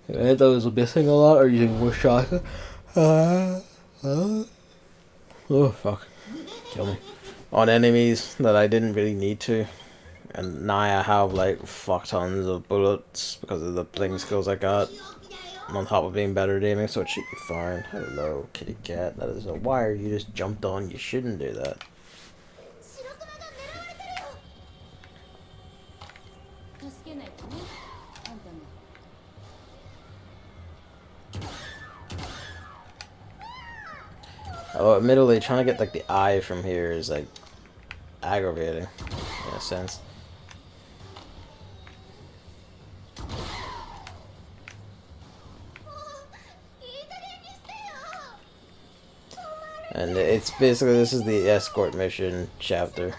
I thought I was missing a lot or using more shots. Oh fuck. Kill me. On enemies that I didn't really need to. And now I have like fuck tons of bullets because of the bling skills I got. On top of being better at aiming, so it should be fine. Hello, kitty cat. That is a wire you just jumped on. You shouldn't do that. Oh, admittedly, trying to get like the eye from here is like aggravating in a sense. And it's basically, this is the escort mission chapter.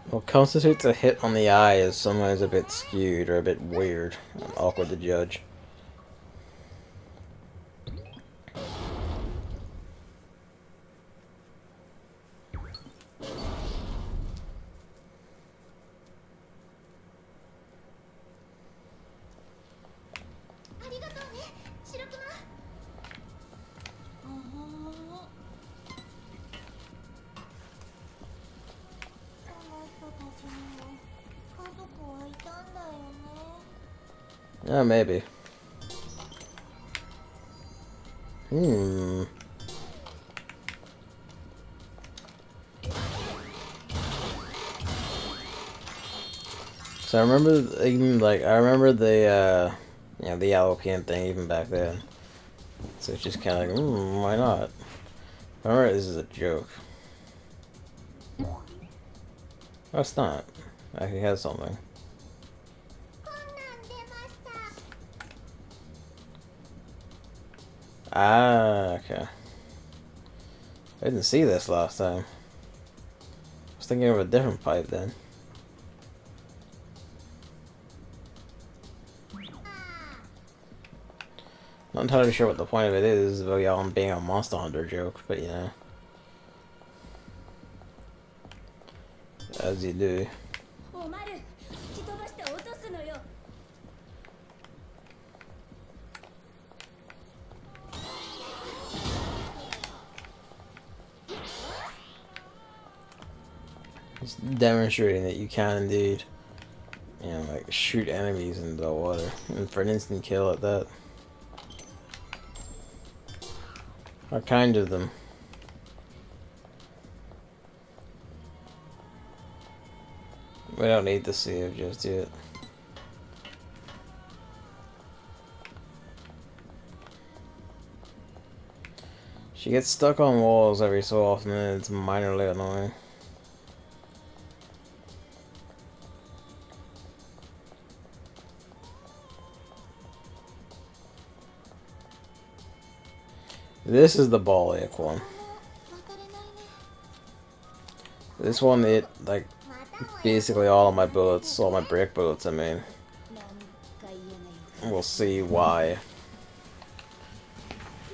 What constitutes a hit on the eye is sometimes a bit skewed or a bit weird and awkward to judge. Yeah, maybe. So I remember even like I remember the you know, the European thing even back then. So it's just kind of like, why not? I remember this is a joke. Oh, it's not. It actually has something. Ah, okay. I didn't see this last time. I was thinking of a different pipe then. Not entirely sure what the point of it is, about y'all being a Monster Hunter joke, but you know. As you do. It's demonstrating that you can indeed, you know, like shoot enemies into the water, and for an instant kill at that. What kind of them? We don't need to save just yet. She gets stuck on walls every so often and it's minorly annoying. This is the ball ache one. This one, it, like, basically all of my bullets, all my break bullets, I mean. We'll see why.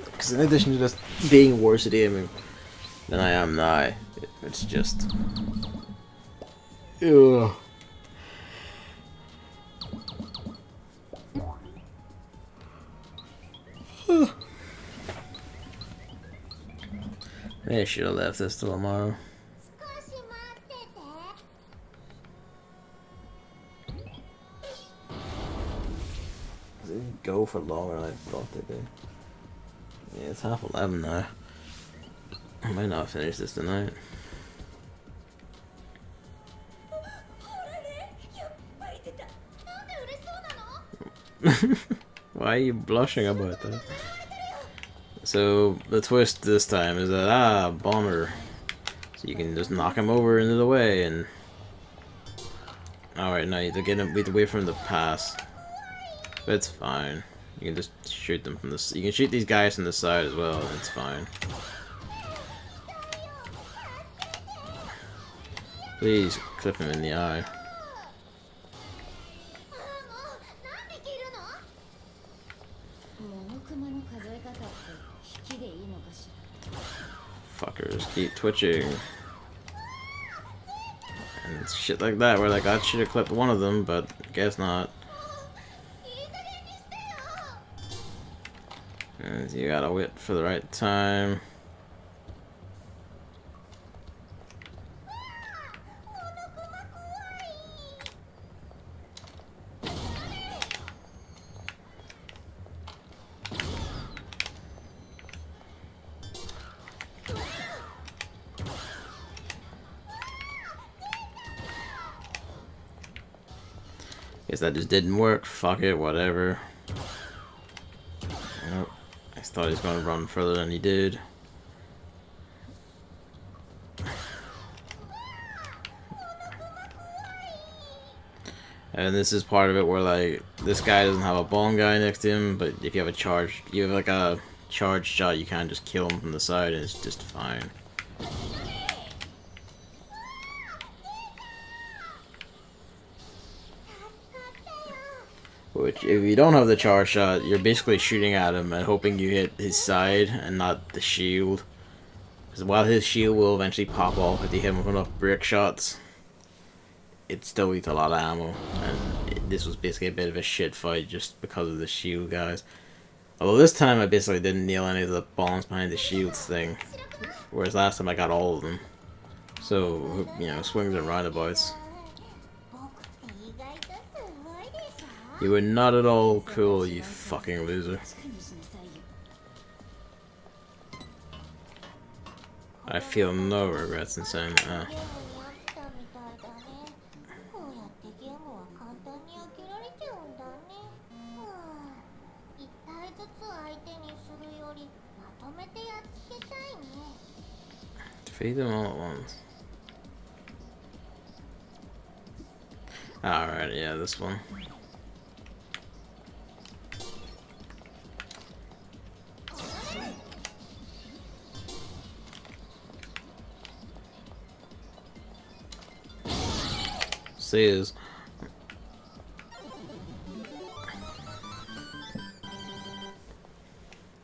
Because in addition to just being worse at aiming than I am now, it's just... Ugh. Maybe I should have left this till tomorrow. They didn't go for longer than I thought they did. Yeah, it's 11:30 now. I might not finish this tonight. Why are you blushing about that? So the twist this time is that bomber, so you can just knock him over into the way and. All right, now you have to get him. We have to wait for him to pass, but it's fine. You can just shoot them from the. You can shoot these guys from the side as well, and it's fine. Please clip him in the eye. Fuckers keep twitching. And it's shit like that where like I should have clipped one of them, but guess not. And you gotta wait for the right time. Guess that just didn't work. Fuck it, whatever. Nope. I thought he was going to run further than he did. And this is part of it where like this guy doesn't have a bomb guy next to him, but if you have a charge, you have like a charge shot, you can't just kill him from the side, and it's just fine. Which, if you don't have the charge shot, you're basically shooting at him and hoping you hit his side and not the shield. Because while his shield will eventually pop off if you hit him with enough brick shots, it still eats a lot of ammo. And this was basically a bit of a shit fight just because of the shield guys. Although this time I basically didn't nail any of the bombs behind the shields thing. Whereas last time I got all of them. So, you know, swings and roundabouts. You were not at all cool, you fucking loser. I feel no regrets in saying that. Defeat them all at once. Alright, yeah, this one. Says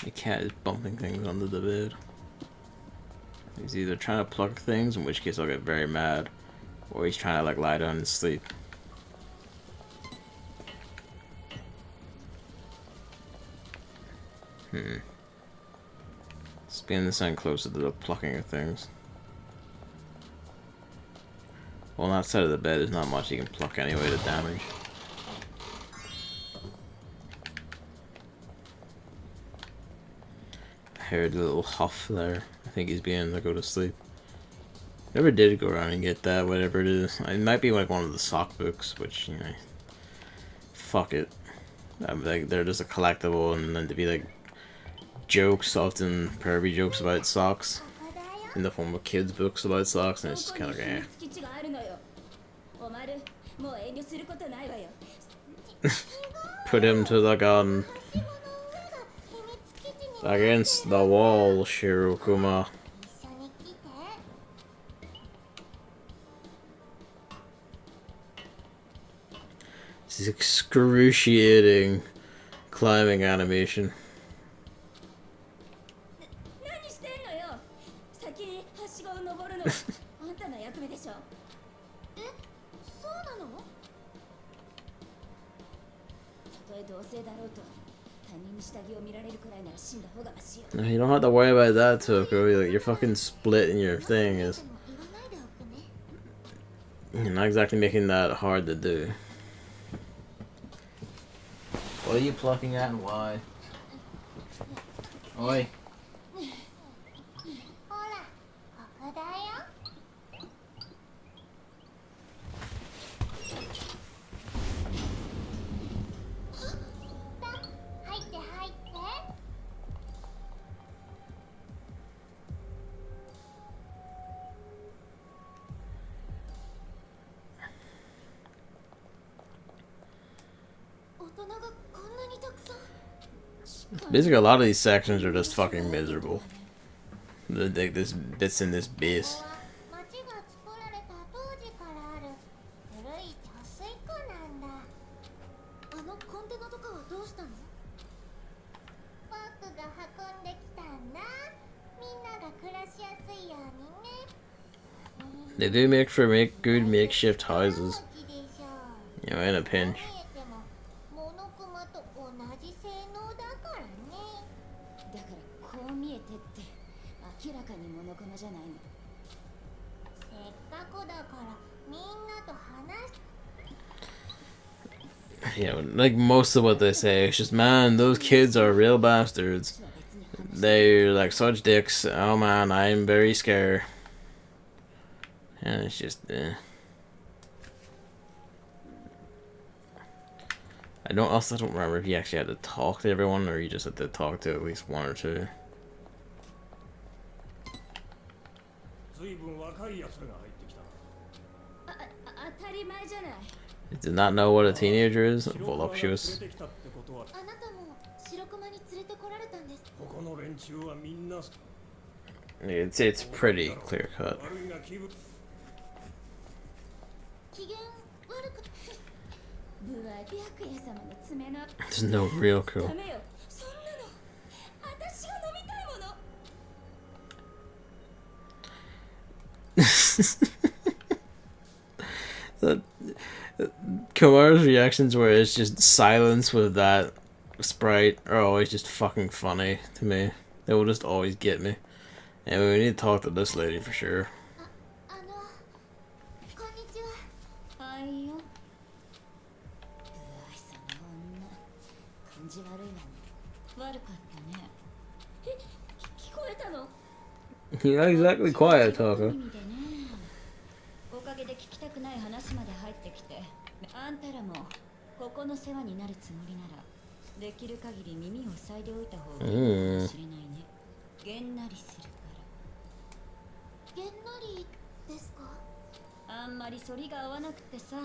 the cat is bumping things under the bed. He's either trying to pluck things, in which case I'll get very mad, or he's trying to like lie down and sleep. Spin the sign closer to the plucking of things. Well, on that side of the bed, there's not much you can pluck anyway to damage. I heard a little huff there. I think he's beginning to go to sleep. Never did go around and get that, whatever it is. It might be like one of the sock books, which, you know, fuck it. Like, they're just a collectible, and then to be like jokes, often pervy jokes about socks, in the form of kids' books about socks, and it's just kind of like, eh. Put him to the gun. Against the wall, Shirokuma. 一緒に来て。 This is excruciating climbing animation. 何してんのよ。先にはしごを登るのはあんたの役目でしょ。え、そうなの？たとえ同性だろうと他人に下着を見られるくらいなら死んだ方がマシよ。 You don't have to worry about that, Toko. Like, you're fucking split and your thing is. 言わないでおくね。 You're not exactly making that hard to do. What are you plucking at and why? Oi. ほら、ここだよ。入って入って。 大人がこんなにたくさん。 Basically, a lot of these sections are just fucking miserable. This bits in this base. 町が作られた当時からある古い貯水湖なんだ。あのコンテナとかはどうしたの？僕が運んできたんだ。みんなが暮らしやすいようにね。 They do make good makeshift houses, 大きいでしょ。 you know, in a pinch. でもモノクマと同じ性能だからね。だからこう見えてって明らかにモノクマじゃないの。せっかくだからみんなと話し You know, like most of what they say, it's just, man, those kids are real bastards. They're like such dicks. Oh man, I'm very scared. And it's just, I don't remember if you actually had to talk to everyone or you just had to talk to at least one or two. 随分若い奴らが入ってきた。当たり前じゃない。 Did not know what a teenager is. Voluptuous. 連れてきたってことは、あなたも白熊に連れてこられたんです。ここの連中はみんな It's pretty clear cut. 悪いが気分。機嫌悪く。ブワ白夜様の爪の。 There's no real cool. ダメよ。そんなの。私が飲みたいもの。 That Kumar's reactions where it's just silence with that sprite are always just fucking funny to me. They will just always get me. And we need to talk to this lady for sure. こんにちは。はいよ。うわ、その女。感じ悪いわね。悪かったね。え、聞こえたの？ You're not exactly quiet, Taka. おかげで聞きたくない話まで入ってきて、あんたらもここの世話になるつもりならできる限り耳を塞いでおいた方がいいかもしれないね。げんなりするから。げんなりですか？あんまり反りが合わなくてさ、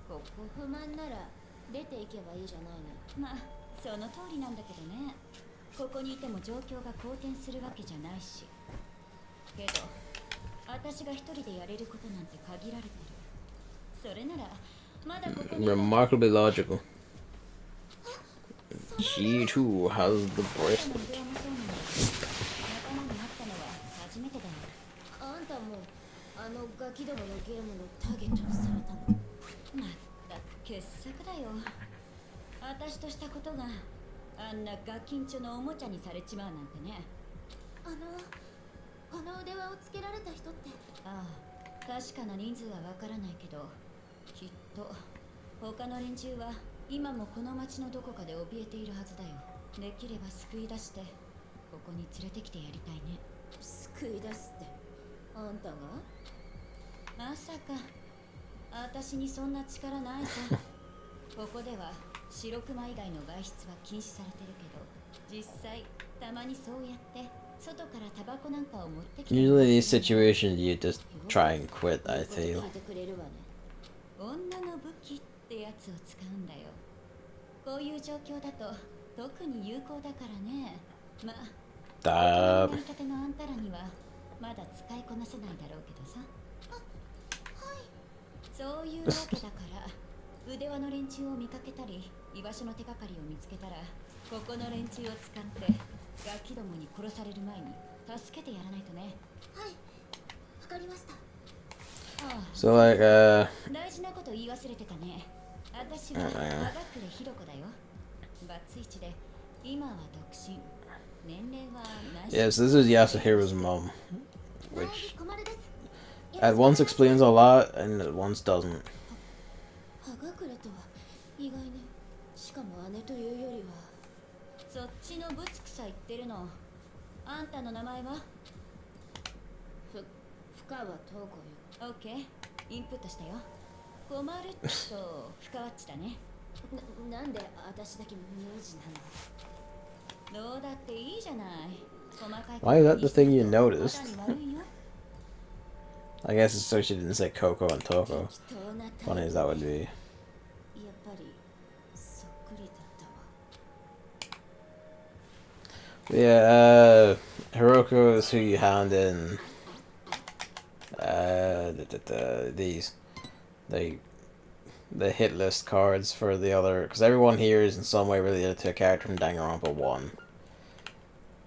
ここ不満なら出ていけばいいじゃないの。まあその通りなんだけどね。ここにいても状況が好転するわけじゃないし。けど私が一人でやれることなんて限られてる。それならまだここに Remarkably logical. She too has the bracelet. 仲間に会ったのは初めてだよ。あんたもあのガキどものゲームのターゲットにされたの？まったく傑作だよ。私としたことがあんなガキンチョのおもちゃにされちまうなんてね。この腕輪をつけられた人って。ああ、確かな人数はわからないけど、きっと他の連中は今もこの町のどこかで怯えているはずだよ。できれば救い出してここに連れてきてやりたいね。救い出すってあんたが？まさか私にそんな力ないさ。ここでは白熊以外の外出は禁止されてるけど、実際たまにそうやって外からタバコなんかを持ってきて。 Usually in these situations you just try and quit, I feel. 女の武器ってやつを使うんだよ。こういう状況だと特に有効だからね。まあだやりたてのあんたらにはまだ使いこなせないだろうけどさ。そういうわけだから腕輪の連中を見かけたり居場所の手がかりを見つけたらここの連中を使ってガキどもに殺される前に助けてやらないとね。はい、わかりました。So like 大事なこと言い忘れてたね。私は長暮ひろ子だよ。バツイチで今は独身。年齢は何歳？ yes, this is Yasuhiro's mom, はい、 which 小丸です。 at once explains a lot and at once doesn't. 葉隠れとは意外ね。しかも姉というよりはそっちのぶつくさ言ってるの。あんたの名前は？深川東子よ。オッケー、インプットしたよ。困ると深ワッチだね。なんで私だけ名字なの？どうだっていいじゃない。細かい Why is that the thing you noticed? 肌に悪いよ。 I guess it's so she didn't say Coco and Toko. 適当なタイプ Funny as that would be. やっぱりそっくりだったわ。 Yeah, Hiroko is who you hand in these the hit list cards for the other, because everyone here is in some way related to a character from Danganronpa 1.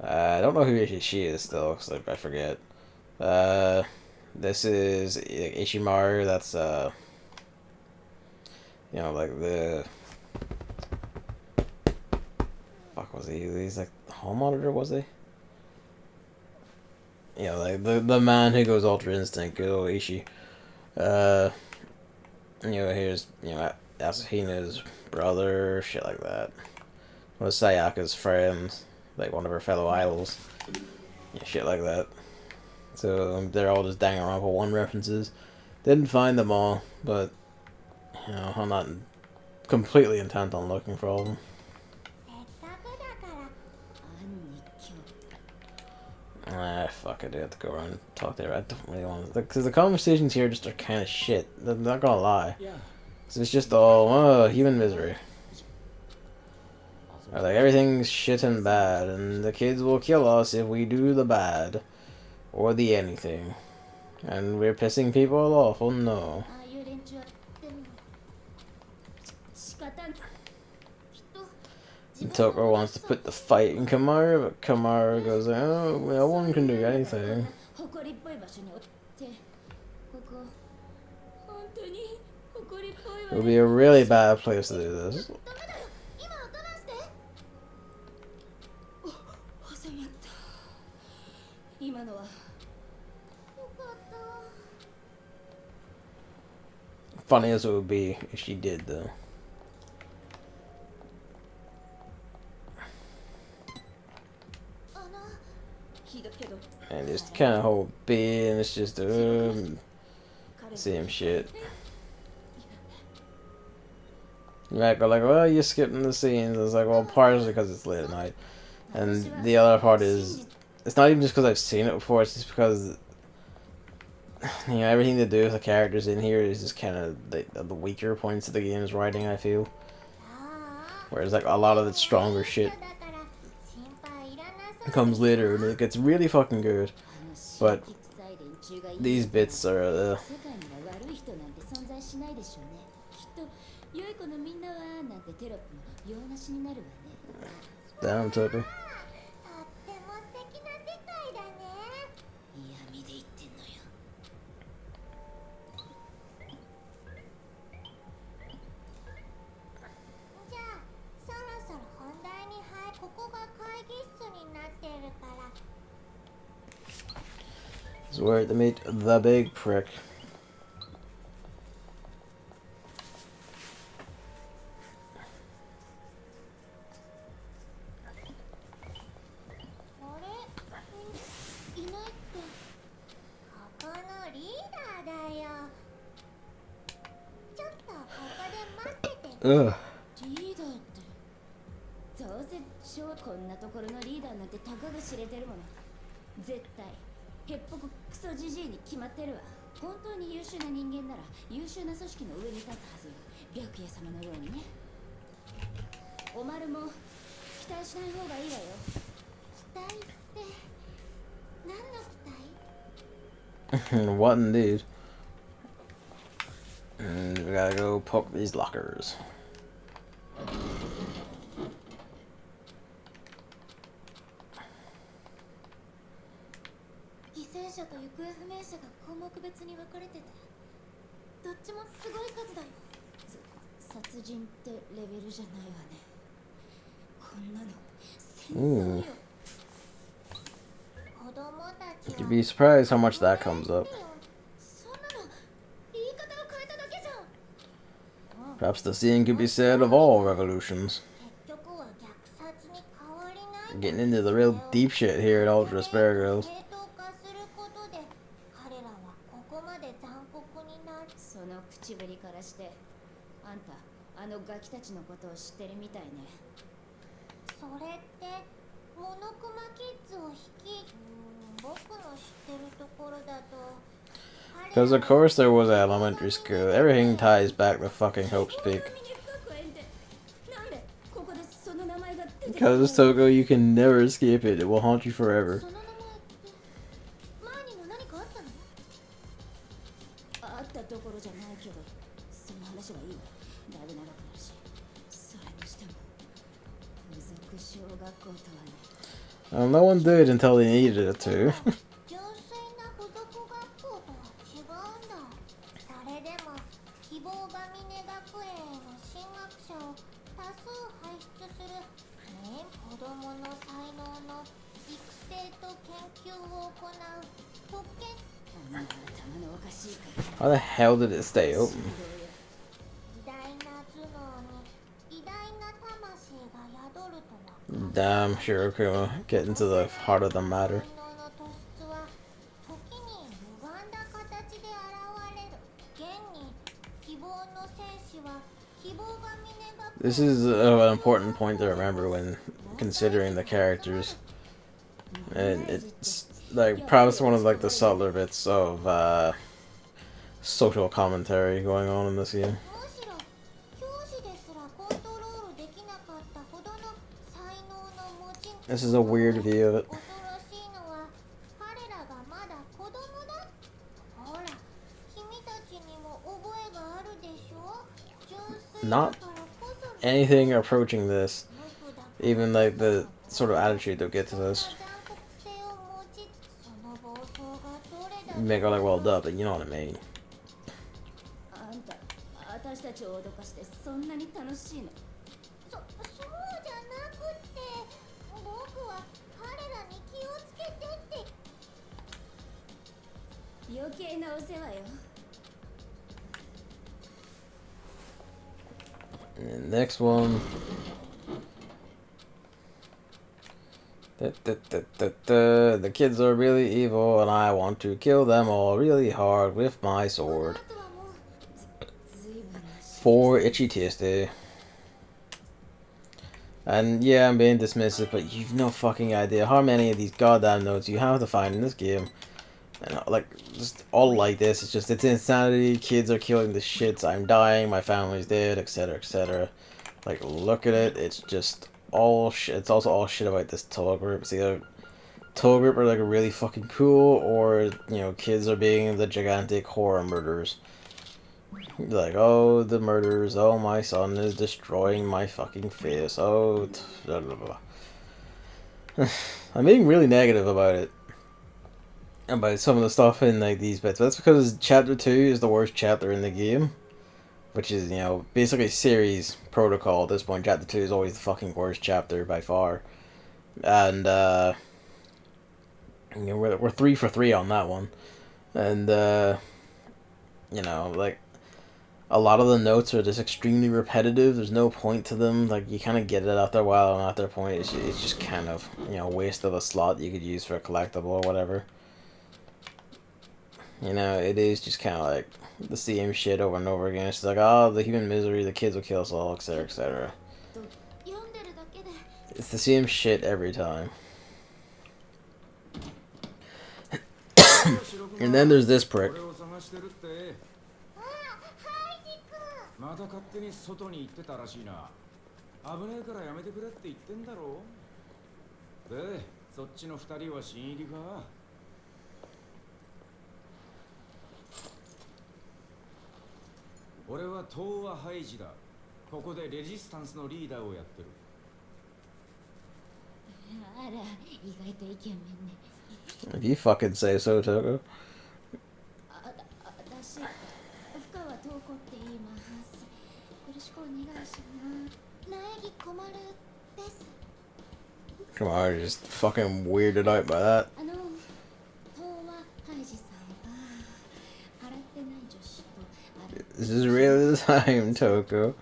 I don't know who she is still, because I forget. This is Ishimaru, that's you know, like the fuck was he? He's like the hall monitor, was he? Yeah, like the man who goes Ultra Instinct, good old Ishi. You know, here's, you know, Asahina's brother, shit like that. One of Sayaka's friends, like one of her fellow idols. Yeah, shit like that. So they're all just Danganronpa 1 references. Didn't find them all, but you know, I'm not completely intent on looking for all of them. せっかくだから。 Ah, fuck, I do have to go around and talk there. I don't really want to. Because the conversations here just are kind of shit. I'm not gonna lie. Yeah. So it's just all, human misery. Or like, everything's shit and bad, and the kids will kill us if we do the bad. Or the anything. And we're pissing people off, oh no. ああいう連中はでも仕方ない。きっと And Toko wants to put the fight in Kamaru, but Kamaru goes, oh, no one can do anything. 誇りっぽい場所におってここ本当に誇りっぽい It わ would ね。 be a really bad place to do this. ダメだよ。今は我慢して。挟まった。今のはよかった。 Funny as it would be if she did, though. ひどいけど And just kind of whole B, and it's just, same shit. You might go like, well, you're skipping the scenes. It's like, well, partially because it's late at night. And the other part is, it's not even just because I've seen it before, it's just because, you know, everything to do with the characters in here is just kind of the weaker points of the game's writing, I feel. ああ。 Whereas, like, a lot of the stronger shit だから心配いらなさい。 comes later, and it gets really fucking good. あの刺 But 激臭い連中がいい these bits are, 世界には悪い人なんて存在しないでしょうね。きっと良い子のみんなはなんてテロップの用なしになるわね。 damn, Toko. とっても素敵な世界だね。嫌味で言ってんのよ。じゃあそろそろ本題に入る。ここが会議室になってるから。 This is where they meet the big prick. あれ、いないって。ここのリーダーだよ。ちょっとここで待ってて。 Ugh. リーダーってどうせこんなところのリーダーなんてたかが知れてるもの。絶対へっぽこクソじじいに決まってるわ。本当に優秀な人間なら優秀な組織の上に立つはずよ。白夜様のようにね。おまるも期待しない方がいいわよ。体って何の機体？ What indeed? And we gotta go poke these lockers. 犠牲者と行方不明者が項目別に分かれてて、どっちもすごい数だよ。殺人ってレベルじゃないわね。こんなの戦争よ。子供たち You'd be surprised how much that comes up. そんなの言い方を変えただけじゃん。 Perhaps the same could be said of all revolutions. 結局は虐殺に変わりない。 Getting into the real deep shit here at Ultra Asparagus. 正当化することで彼らはここまで残酷になる。その口ぶりからして、あんたあのガキたちのことを知ってるみたいね。それってモノクマキッズを率い、僕の知ってるところだと Because of course there was elementary school. Everything ties back to fucking Hope's Peak. なんでここでその名前が出てくるの？ Because Toko, you can never escape it. It will haunt you forever. その名前って前にも何かあったの？あったところじゃないけど、その話はいいわ。だいぶ長くなるし。それにしても付属小学校とはね。Well, no one did until they needed it to. 純粋な付属学校とは違うんだ。それでも希望が峰学園への進学者を多数輩出する、ね、子供の才能の育成と研究を行う特権。あんな頭のおかしいから。 How the hell did it stay open? 偉大な頭脳に偉大な魂が宿るとは。 Damn, Shirokuma. Get into the heart of the matter. 才能の突出は時に歪んだ形で現れる。現に希望の戦士は希望が峰学園。 This is an important point to remember when considering the characters. And it's like perhaps one of like the subtler bits of social commentary going on in this game. むしろ教師ですらコントロールできなかったほどの才能の持ち主。 This is a weird view of it. 恐ろしいのは彼らがまだ子供だ。ほら、君たちにも覚えがあるでしょ。純粋だ Not からこその anything approaching this. 無垢だから Even like the sort of attitude they'll get to this. 残酷性を持ちつつ、その暴走がどれだけ You may go like, well, duh, but you know what I mean. あんた、私たちを脅かしてそんなに楽しいの？そうじゃなくって、僕は彼らに気をつけてって。余計なお世話よ。 And next one. The kids are really evil, and I want to kill them all really hard with my sword. あとはもう 随分なし。 For itchy tasty. And yeah, I'm being dismissive, but you've no fucking idea how many of these goddamn notes you have to find in this game. And like, just all like this, it's insanity, kids are killing the shits, I'm dying, my family's dead, etc, etc. Like, look at it, it's just all shit. It's also all shit about this Toll group. It's either Toll group are like really fucking cool, or, you know, kids are being the gigantic horror murderers. Like, oh, the murderers, oh, my son is destroying my fucking face, oh, blah, blah, blah. I'm being really negative about it. About some of the stuff in, like, these bits. But that's because Chapter 2 is the worst chapter in the game. Which is, you know, basically series protocol at this point. Chapter 2 is always the fucking worst chapter by far. And, you know, we're 3 for 3 on that one. And, you know, like, a lot of the notes are just extremely repetitive. There's no point to them. Like, you kind of get it after a while, and after a point, it's just kind of, you know, a waste of a slot you could use for a collectible or whatever. You know, it is just kind of like the same shit over and over again. It's like, oh, the human misery, the kids will kill us all, etc, etc. 読んでるだけで It's the same shit every time. And then there's this prick. 俺を探してるって。あ、ハイジ君。また勝手に外に行ってたらしいな。危ないからやめてくれって言ってんだろ。で、そっちの二人は新入りか。俺は東和ハイジだ。ここでレジスタンスのリーダーをやってる。あら、意外とイケメンね。If you fucking say so, Toko. 私、深川東子って言います。よろしくお願いします。苗木小丸です。 Come on, you're just fucking weirded out by that. 東和ハイジさんは洗ってない女子と洗って This is really the time, Toko.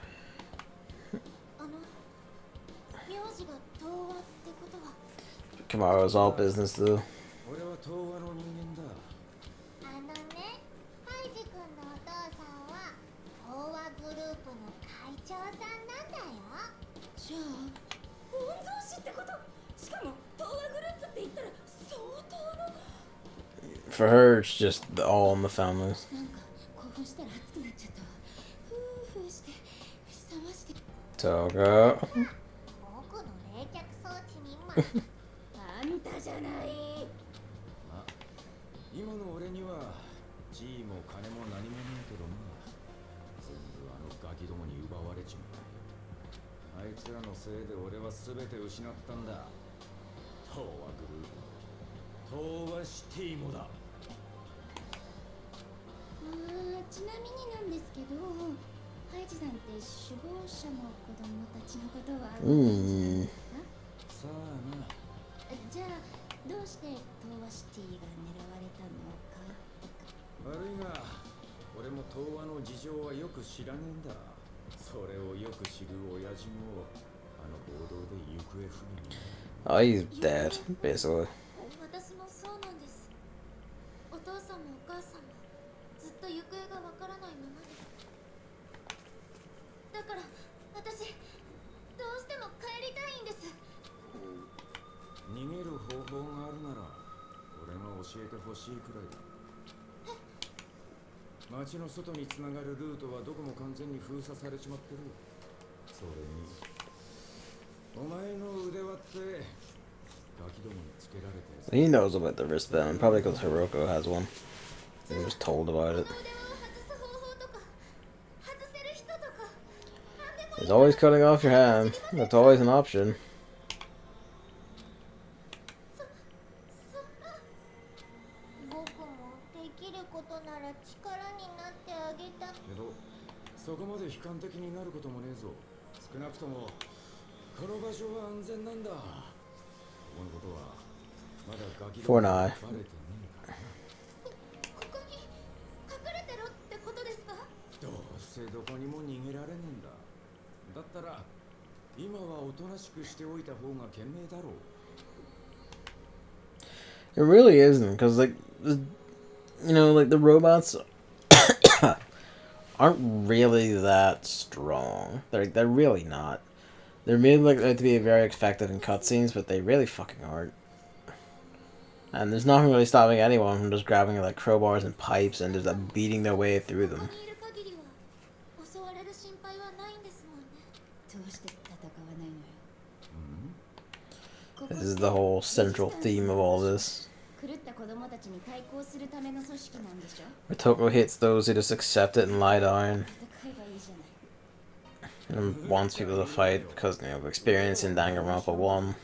名字が東和ってことは Kamaro's all business, though. 俺は東和の人間だ。ハイジ君のお父さんは東和グループの会長さんなんだよ。じゃあ御曹司ってこと。しかも東和グループって言ったら相当の For her, it's just all in the families. なんか興奮したら熱くなっちゃったわ。ふーふーして冷まして Toko. 僕の冷却装置にもあんたじゃない。あ、今の俺には地位も金も何もねえけどな。全部あのガキどもに奪われちまう。あいつらのせいで俺は全て失ったんだ。東和グループ、東和シティもだ。ちなみになんですけど、ハイジさんって首謀者の子供たちのことはご存知なんですか？さあな。じゃあどうして東和シティが狙われたのかとか。悪いが、俺も東和の事情はよく知らねえんだ。それをよく知る親父もあの暴動で行方不明に。Oh, he's dead, basically. 私もそうなんです。お父さんもお母さんもずっと行方がわからないままです。だから私どうしても帰りたいんです。逃げる方法があるなら俺が教えてほしいくらいだ。町の外につながるルートはどこも完全に封鎖されちまってる。それにお前の腕輪ってガキどもにつけられてる。 He knows about the wristband, probably because Hiroko has one. He was told about it. この腕輪を外す方法とか外せる人とか何でもいい There's always cutting off your hand. That's always an option. 僕もできることなら力になってあげた。けどそこまで悲観的になることもねえぞ。少なくともこの場所は安全なんだ。このことはまだガキどもにバレてねえからな。ここに隠れてろってことですか？どうせどこにも逃げられねえんだ。だったら今はおとなしくしておいた方が賢明だろう。 It really isn't, because, like, like, the robots aren't really that strong. They're really not. They're made like to be very effective in cutscenes, but they really fucking aren't. And there's nothing really stopping anyone from just grabbing like crowbars and pipes and just beating their way through them. ここにいる限りは襲われる心配はないんですもんね。どうして戦わないのよ。This is the whole central theme of all this. 狂った子供たちに対抗するための組織なんでしょ。 Where Toko hits those who just accept it and lie down 戦えばいいじゃない。 and wants people to fight because, of experience in Danganronpa 1.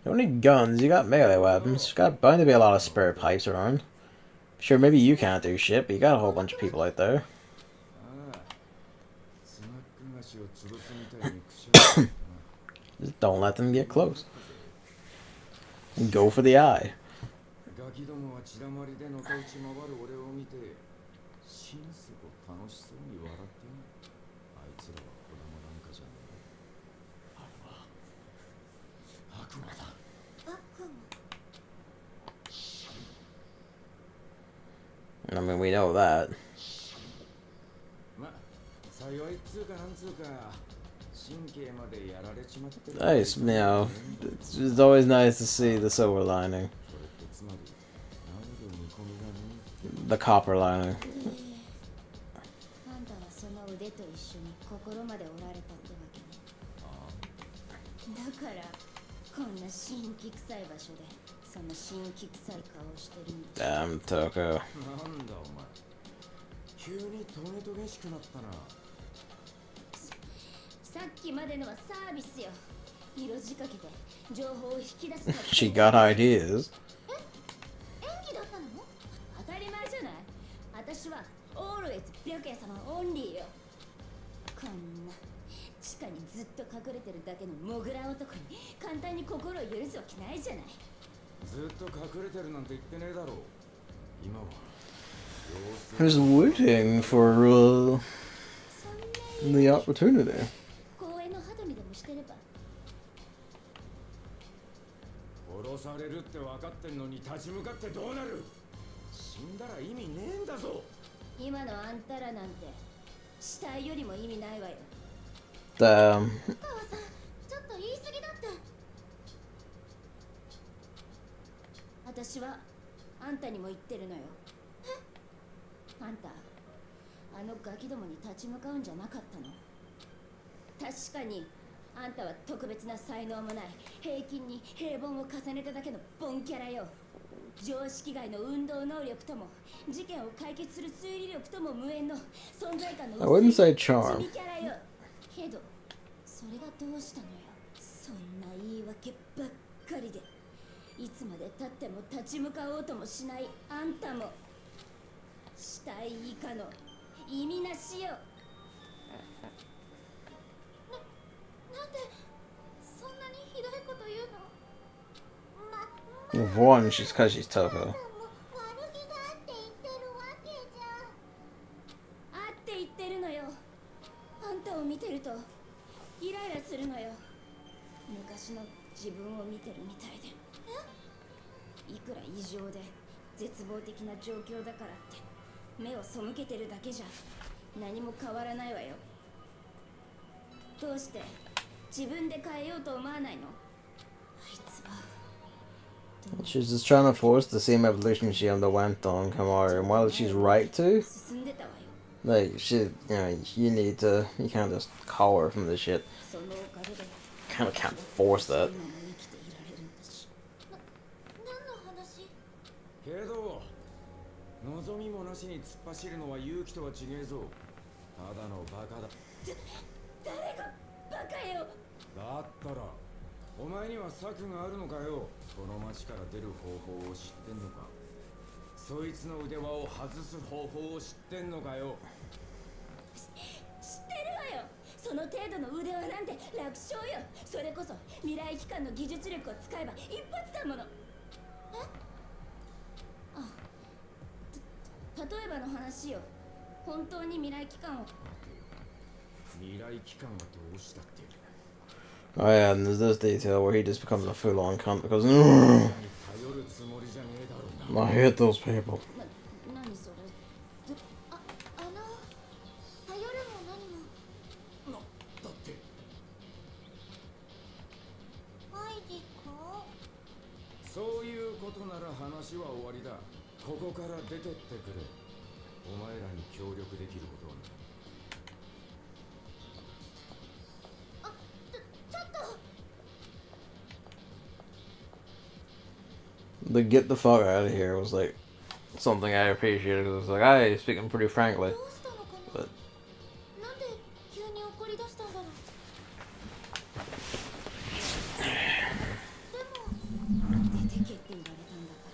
You don't need guns, you got melee weapons. There's got bound to be a lot of spare pipes around. Sure, maybe you can't do shit, but you got a whole bunch of people out there. ああ、スナック菓子を潰すみたいにくしゃみ。 Just don't let them get close. And go for the eye. ガキどもは血だまりでのたうち回る俺を見て心底楽しそうに笑ってな。あいつらは子供なんかじゃねえ。あれは悪魔だ。悪魔。 I mean, we know that. ま、幸いっつうかなんつうか神経までやられちまってる。 Nice, it's always nice to see the silver lining. それってつまり治る見込みがね。 The copper lining. あんたはその腕と一緒に心まで折られたってわけね。だからこんな新規臭い場所でその新規臭い顔をしてるんだ。 Damn, Toko. なんだお前、急にトゲトゲしくなったな。さっきまでのはサービスよ。色仕掛けて情報を引き出す。 She got ideas. 演技だったの？当たり前じゃない。私はオールウェイズ白夜様オンリーよ。こんな地下にずっと隠れてるだけのモグラ男に簡単に心を許すわけないじゃない。ずっと隠れてるなんて言ってねえだろう。今は Just waiting for そんな the opportunity. 公園の鳩にでもしてれば。殺されるって分かってんのに立ち向かってどうなる。死んだら意味ねえんだぞ。今のあんたらなんて死体よりも意味ないわよ。 Damn. 川さん、ちょっと言い過ぎだって。私はあんたにも言ってるのよ。あんた、あのガキどもに立ち向かうんじゃなかったの。確かにあんたは特別な才能もない平均に平凡を重ねただけのボンキャラよ。常識外の運動能力とも事件を解決する推理力とも無縁の存在感の I wouldn't say 地 charm. 味キャラよ。けどそれがどうしたのよ。そんな言い訳ばっかりでいつまで経っても立ち向かおうともしないあんたも死体以下の意味なしよ。なんでそんなにひどいこと言うの。 Well, for one, she's because she's Toko. 悪気があって言ってるわけじゃ。あって言ってるのよ。あんたを見てるとイライラするのよ。昔の自分を見てるみたいで。いくら異常で絶望的な状況だからって目を背けてるだけじゃ何も変わらないわよ。どうして自分で変えようと思わないの。あいつは She's just trying to force the same evolution she underwent on Kamaru, and while she's right to, 進んでたわよ。 like, you need to, you can't just call her from this shit. そのおかげで Kind of can't force that. 今も生きていられるんだし。何の話？けど望みもなしに突っ走るのは勇気とは違えぞ。ただのバカだ。誰がバカよ。だったらお前には策があるのかよ。この町から出る方法を知ってんのか。そいつの腕輪を外す方法を知ってんのかよ。知ってるわよ。その程度の腕輪なんて楽勝よ。それこそ未来機関の技術力を使えば一発だもの。例えばの話よ。本当に未来機関を。未来機関はどうしたって。 Oh yeah, and there's this detail where he just becomes a full-on cunt because 頼るつもりじゃねえだろうな。 I hate those people. 何それ。頼るも何も。だってハイジ君。そういうことなら話は終わりだ。ここから出てってくれ。お前らに協力できることはない。The get the fuck out of here was like something I appreciated because it's like, I speaking pretty frankly, どうしたのかな。 but なんで急に怒り出したんだろう。出てけって言われたんだか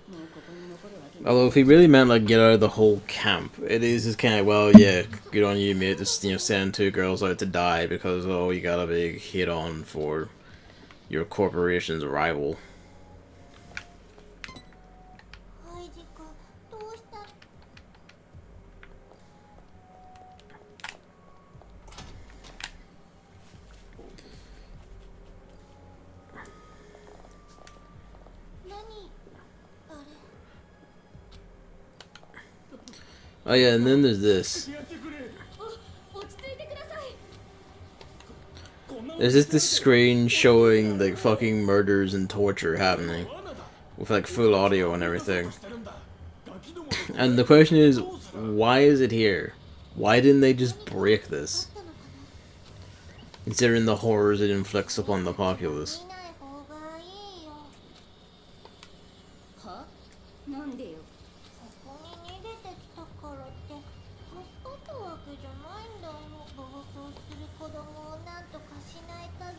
らもうここに残るわけない。 although if he really meant like get out of the whole camp, it is just kind of, well, yeah, good on you, mate. Just send two girls out to die because you got a big hit on for your corporation's rival. ハイジ君、どうした。何あれ。 Oh yeah, and then there's this. やってくれ。落ち着いてください。こんな There's just this screen showing like fucking murders and torture happening 罠だ。 with like full audio and everything. してるんだ。ガキどもの And the question is, why is it here? Why didn't they just break this? あったのかな。 Considering the horrors it inflicts upon the populace. 見ない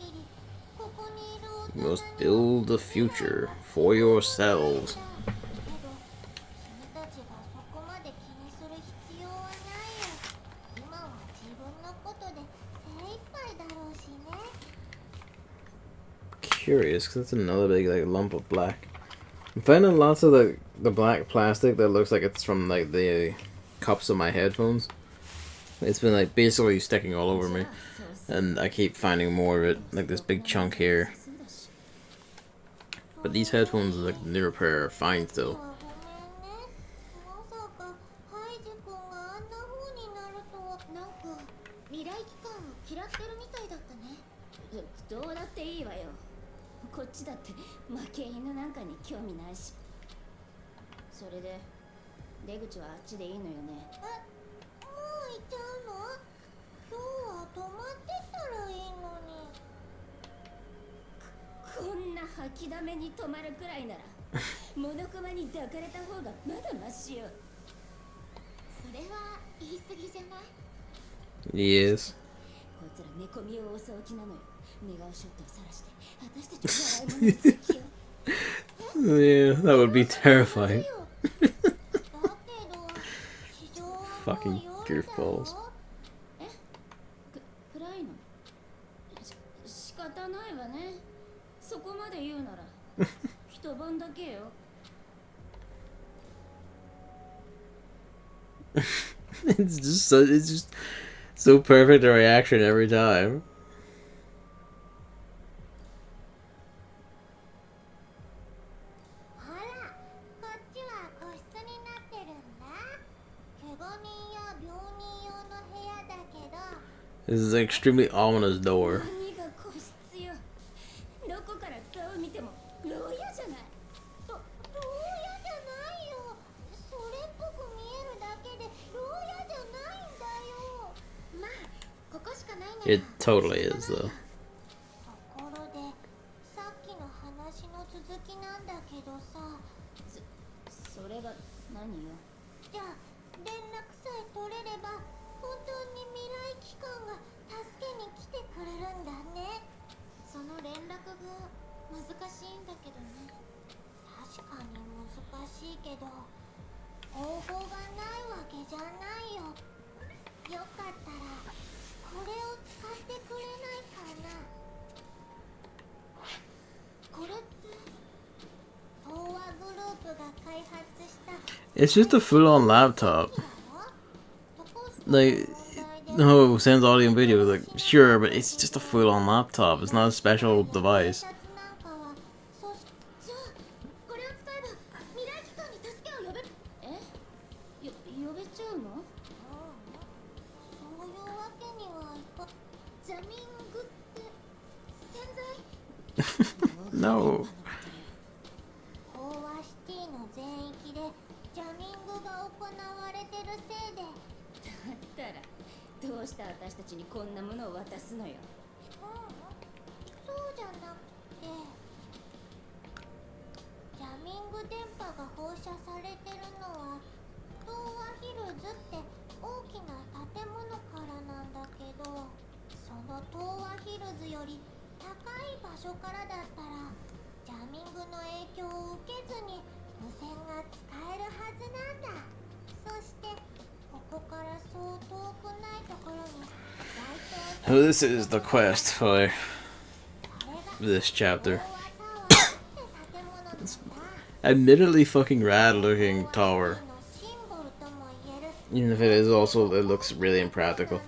りここにいる大 You 人 must に build the future for yourselves. けど君たちがそこまで気にする必要はないよ。今は自分のことで精一杯だろうしね。 Curious, because that's another big like lump of black. I'm finding lots of the black plastic that looks like it's from like the cups of my headphones. It's been like basically sticking all over me, and I keep finding more of it, like this big chunk here. But these headphones, like new repair, are fine still. ごめんね。まさかハイジ君があんな風になるとは。なんか未来機関を嫌ってるみたいだったね。どうだっていいわよ。こっちだって負け犬なんかに興味ないし。それで出口はあっちでいいのよね。もう行っちゃうの？今日は泊まってたらいいのに。こんな吐きだめに止まるくらいならモノクマに抱かれた方がまだマシよ。それは言い過ぎじゃない？ Yes. こいつら寝込みを襲う気なのよ。寝顔ショットを晒して私たちの笑い物にする気よ。 Yeah, that would be terrifying. だけど地上はもう Fucking 夜だろ。 goofballs. 暗いの？仕方ないわね。そこまで言うなら一晩だけよ。It's just so perfect a reaction every time. ほら、こっちは個室になってるんだ。怪我人や病人用の部屋だけど。 This is an extremely ominous door. 何が個室よ。どこから顔見ても牢屋じゃない。牢屋じゃないよ。それっぽく見えるだけで牢屋じゃないんだよ。まあ、ここしかないなら。 It totally is, though. ところで、さっきの話の続きなんだけどさ。それが何よ。じゃあ連絡さえ取れれば本当に未来機関が助けに来てくれるんだね。その連絡が難しいんだけどね。確かに難しいけど方法がないわけじゃないよ。よかったらこれを使ってくれないかな。これって東和グループが開発した It's just a full-on laptop. Like, no, sends audio and video. Like, sure, but it's just a full-on laptop. It's not a special device. じゃあこれを使えば未来機関に助けを呼べる。呼べちゃうの？そういうわけにはいか。ジャミングって洗剤？ No. 飽和シティの全域でジャミングが行われてるせいで。だったらどうして私たちにこんなものを渡すのよ。そうじゃなくてジャミング電波が放射されてるのは東和ヒルズって大きな建物からなんだけど、その東和ヒルズより高い場所からだったらジャミングの影響を受けずに無線が使えるはずなんだ。そしてここからそう遠くないところに So this is the quest for this chapter. Admittedly fucking rad looking tower. Even if it is also, it looks really impractical.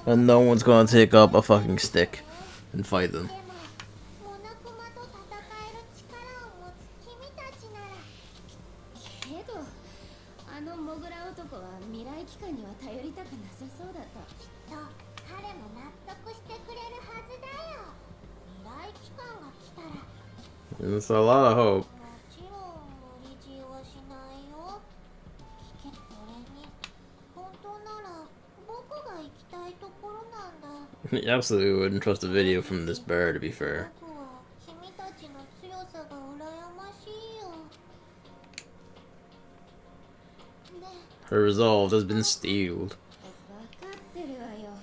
And no one's gonna take up a fucking stick and fight them. 彼も納得してくれるはずだよ。未来機関が来たら It's a lot of hope. もちろ You absolutely wouldn't trust a video from this bird, to be fair. 僕は君たちの強さが羨ましいよ。ね Her resolve has been steeled. 分かってるわよ。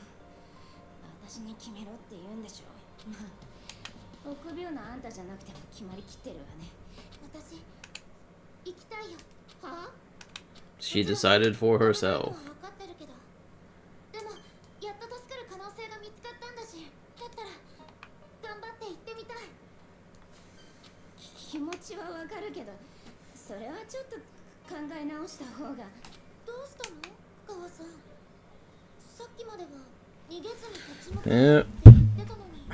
私に決めろって言うんでしょ。まあ臆病なあんたじゃなくても決まりきってるわね。私行きたいよ。はあ She decided for herself. 分かってるけど、でもやっと助かる可能性が見つかったんだし、だったら頑張って行ってみたい。気持ちはわかるけど、それはちょっと考え直した方が。どうしたの、川さん。さっきまでは逃げずに立ち向かって Yeah. 言ってたのに。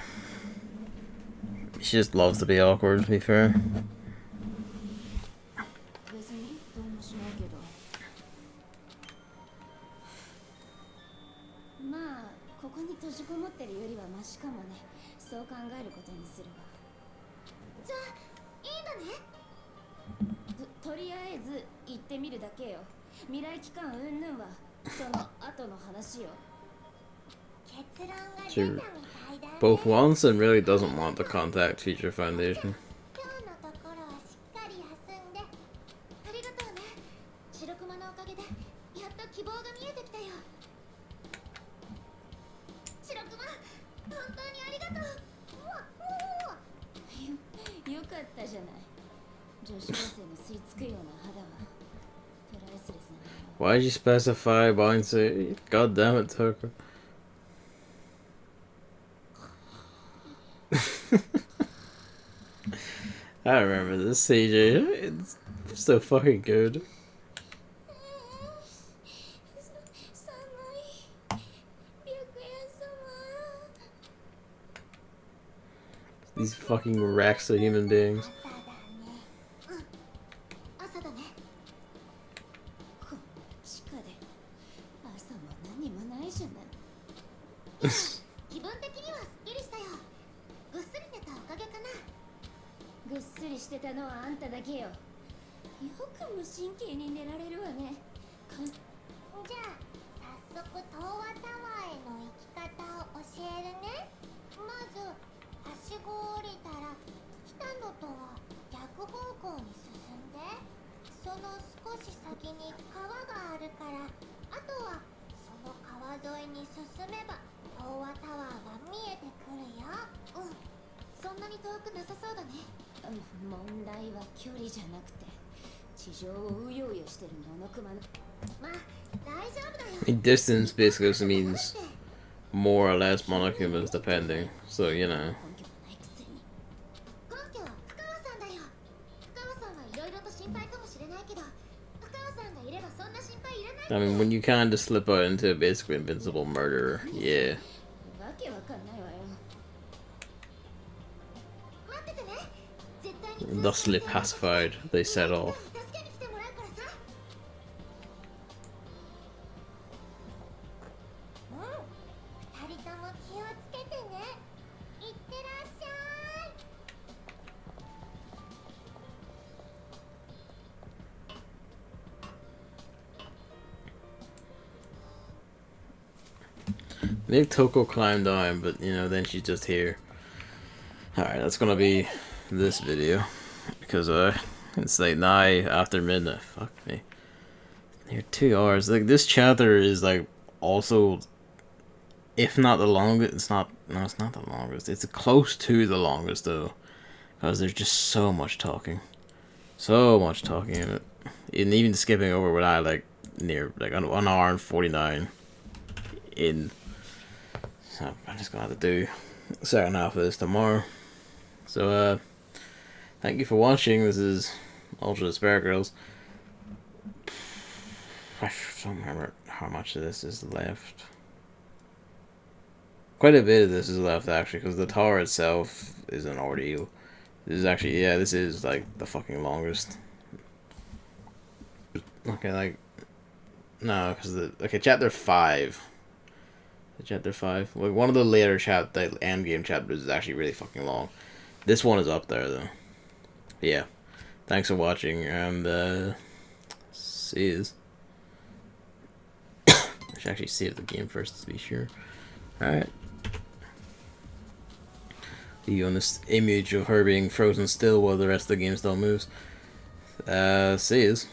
She just loves to be awkward, to be fair. 別にどうもしないけど。まあここに閉じこもってるよりはマシかもね。そう考えることにするわ。じゃあいいんだね。とりあえず行ってみるだけよ。未来期間云々はその後の話よ。結論が出た She みたいだね。 both wants and really doesn't want the contact feature foundation. 今日のところはしっかり休んで。ありがとうね。白熊のおかげでやっと希望が見えてきたよ。白熊、本当にありがとう。よかったじゃない。女子高生の吸い付くような肌はプライスレスなのよ。 Why did you specify bouncy? God damn it, Tucker. I remember this CJ. It's so fucking good. 寒い。白夜様。 These fucking wrecks of human beings. 朝だね。朝だね。この地下で朝も何もないじゃない。気分的にはすっきりしたよ。ぐっすり寝たおかげかな。ぐっすりしてたのはあんただけよ。よく無神経に寝られるわね。じゃあ早速東和タワーへの行き方を教えるね。まずはしごを降りたら来たのとは逆方向に進んで、その少し先に川があるから、あとはその川沿いに進めば東和タワーが見えてくるよ。そんなに遠くなさそうだね。問題は距離じゃなくて地上をうようよしてるモノクマの。まあ大丈夫だよ。 I mean, distance basically just means more or less monocumas depending. So, you know. 根拠もないくせに。根拠は深川さんだよ。深川さんはいろいろと心配かもしれないけど、深川さんがいればそんな心配いらない。 I mean, when you kind of slip out into basically invincible murder, yeah. わけわかんないわよ。待っててね。絶対に Thusly pacified, they set off. 助けに来てもらうからさ。二人とも気をつけてね。いってらっしゃい。 Maybe Toko climbed on, but you know, then she's just here. Alright, that's gonna be this video. Because it's like now after midnight. Fuck me. Near 2 hours. Like this chapter is like also, if not the longest, it's not the longest. It's close to the longest though. Because there's just so much talking. So much talking in it. And even skipping over what I like near like 1 hour and 49 in. So I'm just gonna have to do the second half of this tomorrow. So thank you for watching. This is Ultra Despair Girls. I don't remember how much of this is left. Quite a bit of this is left actually, because the tower itself is an ordeal. This is actually, yeah, this is like the fucking longest. Okay, like, no, because chapter 5. Chapter 5. Like, one of the later the endgame chapters is actually really fucking long. This one is up there, though. But yeah. Thanks for watching, and, see you. I should actually save the game first to be sure. Alright. See on this image of her being frozen still while the rest of the game still moves. See yous.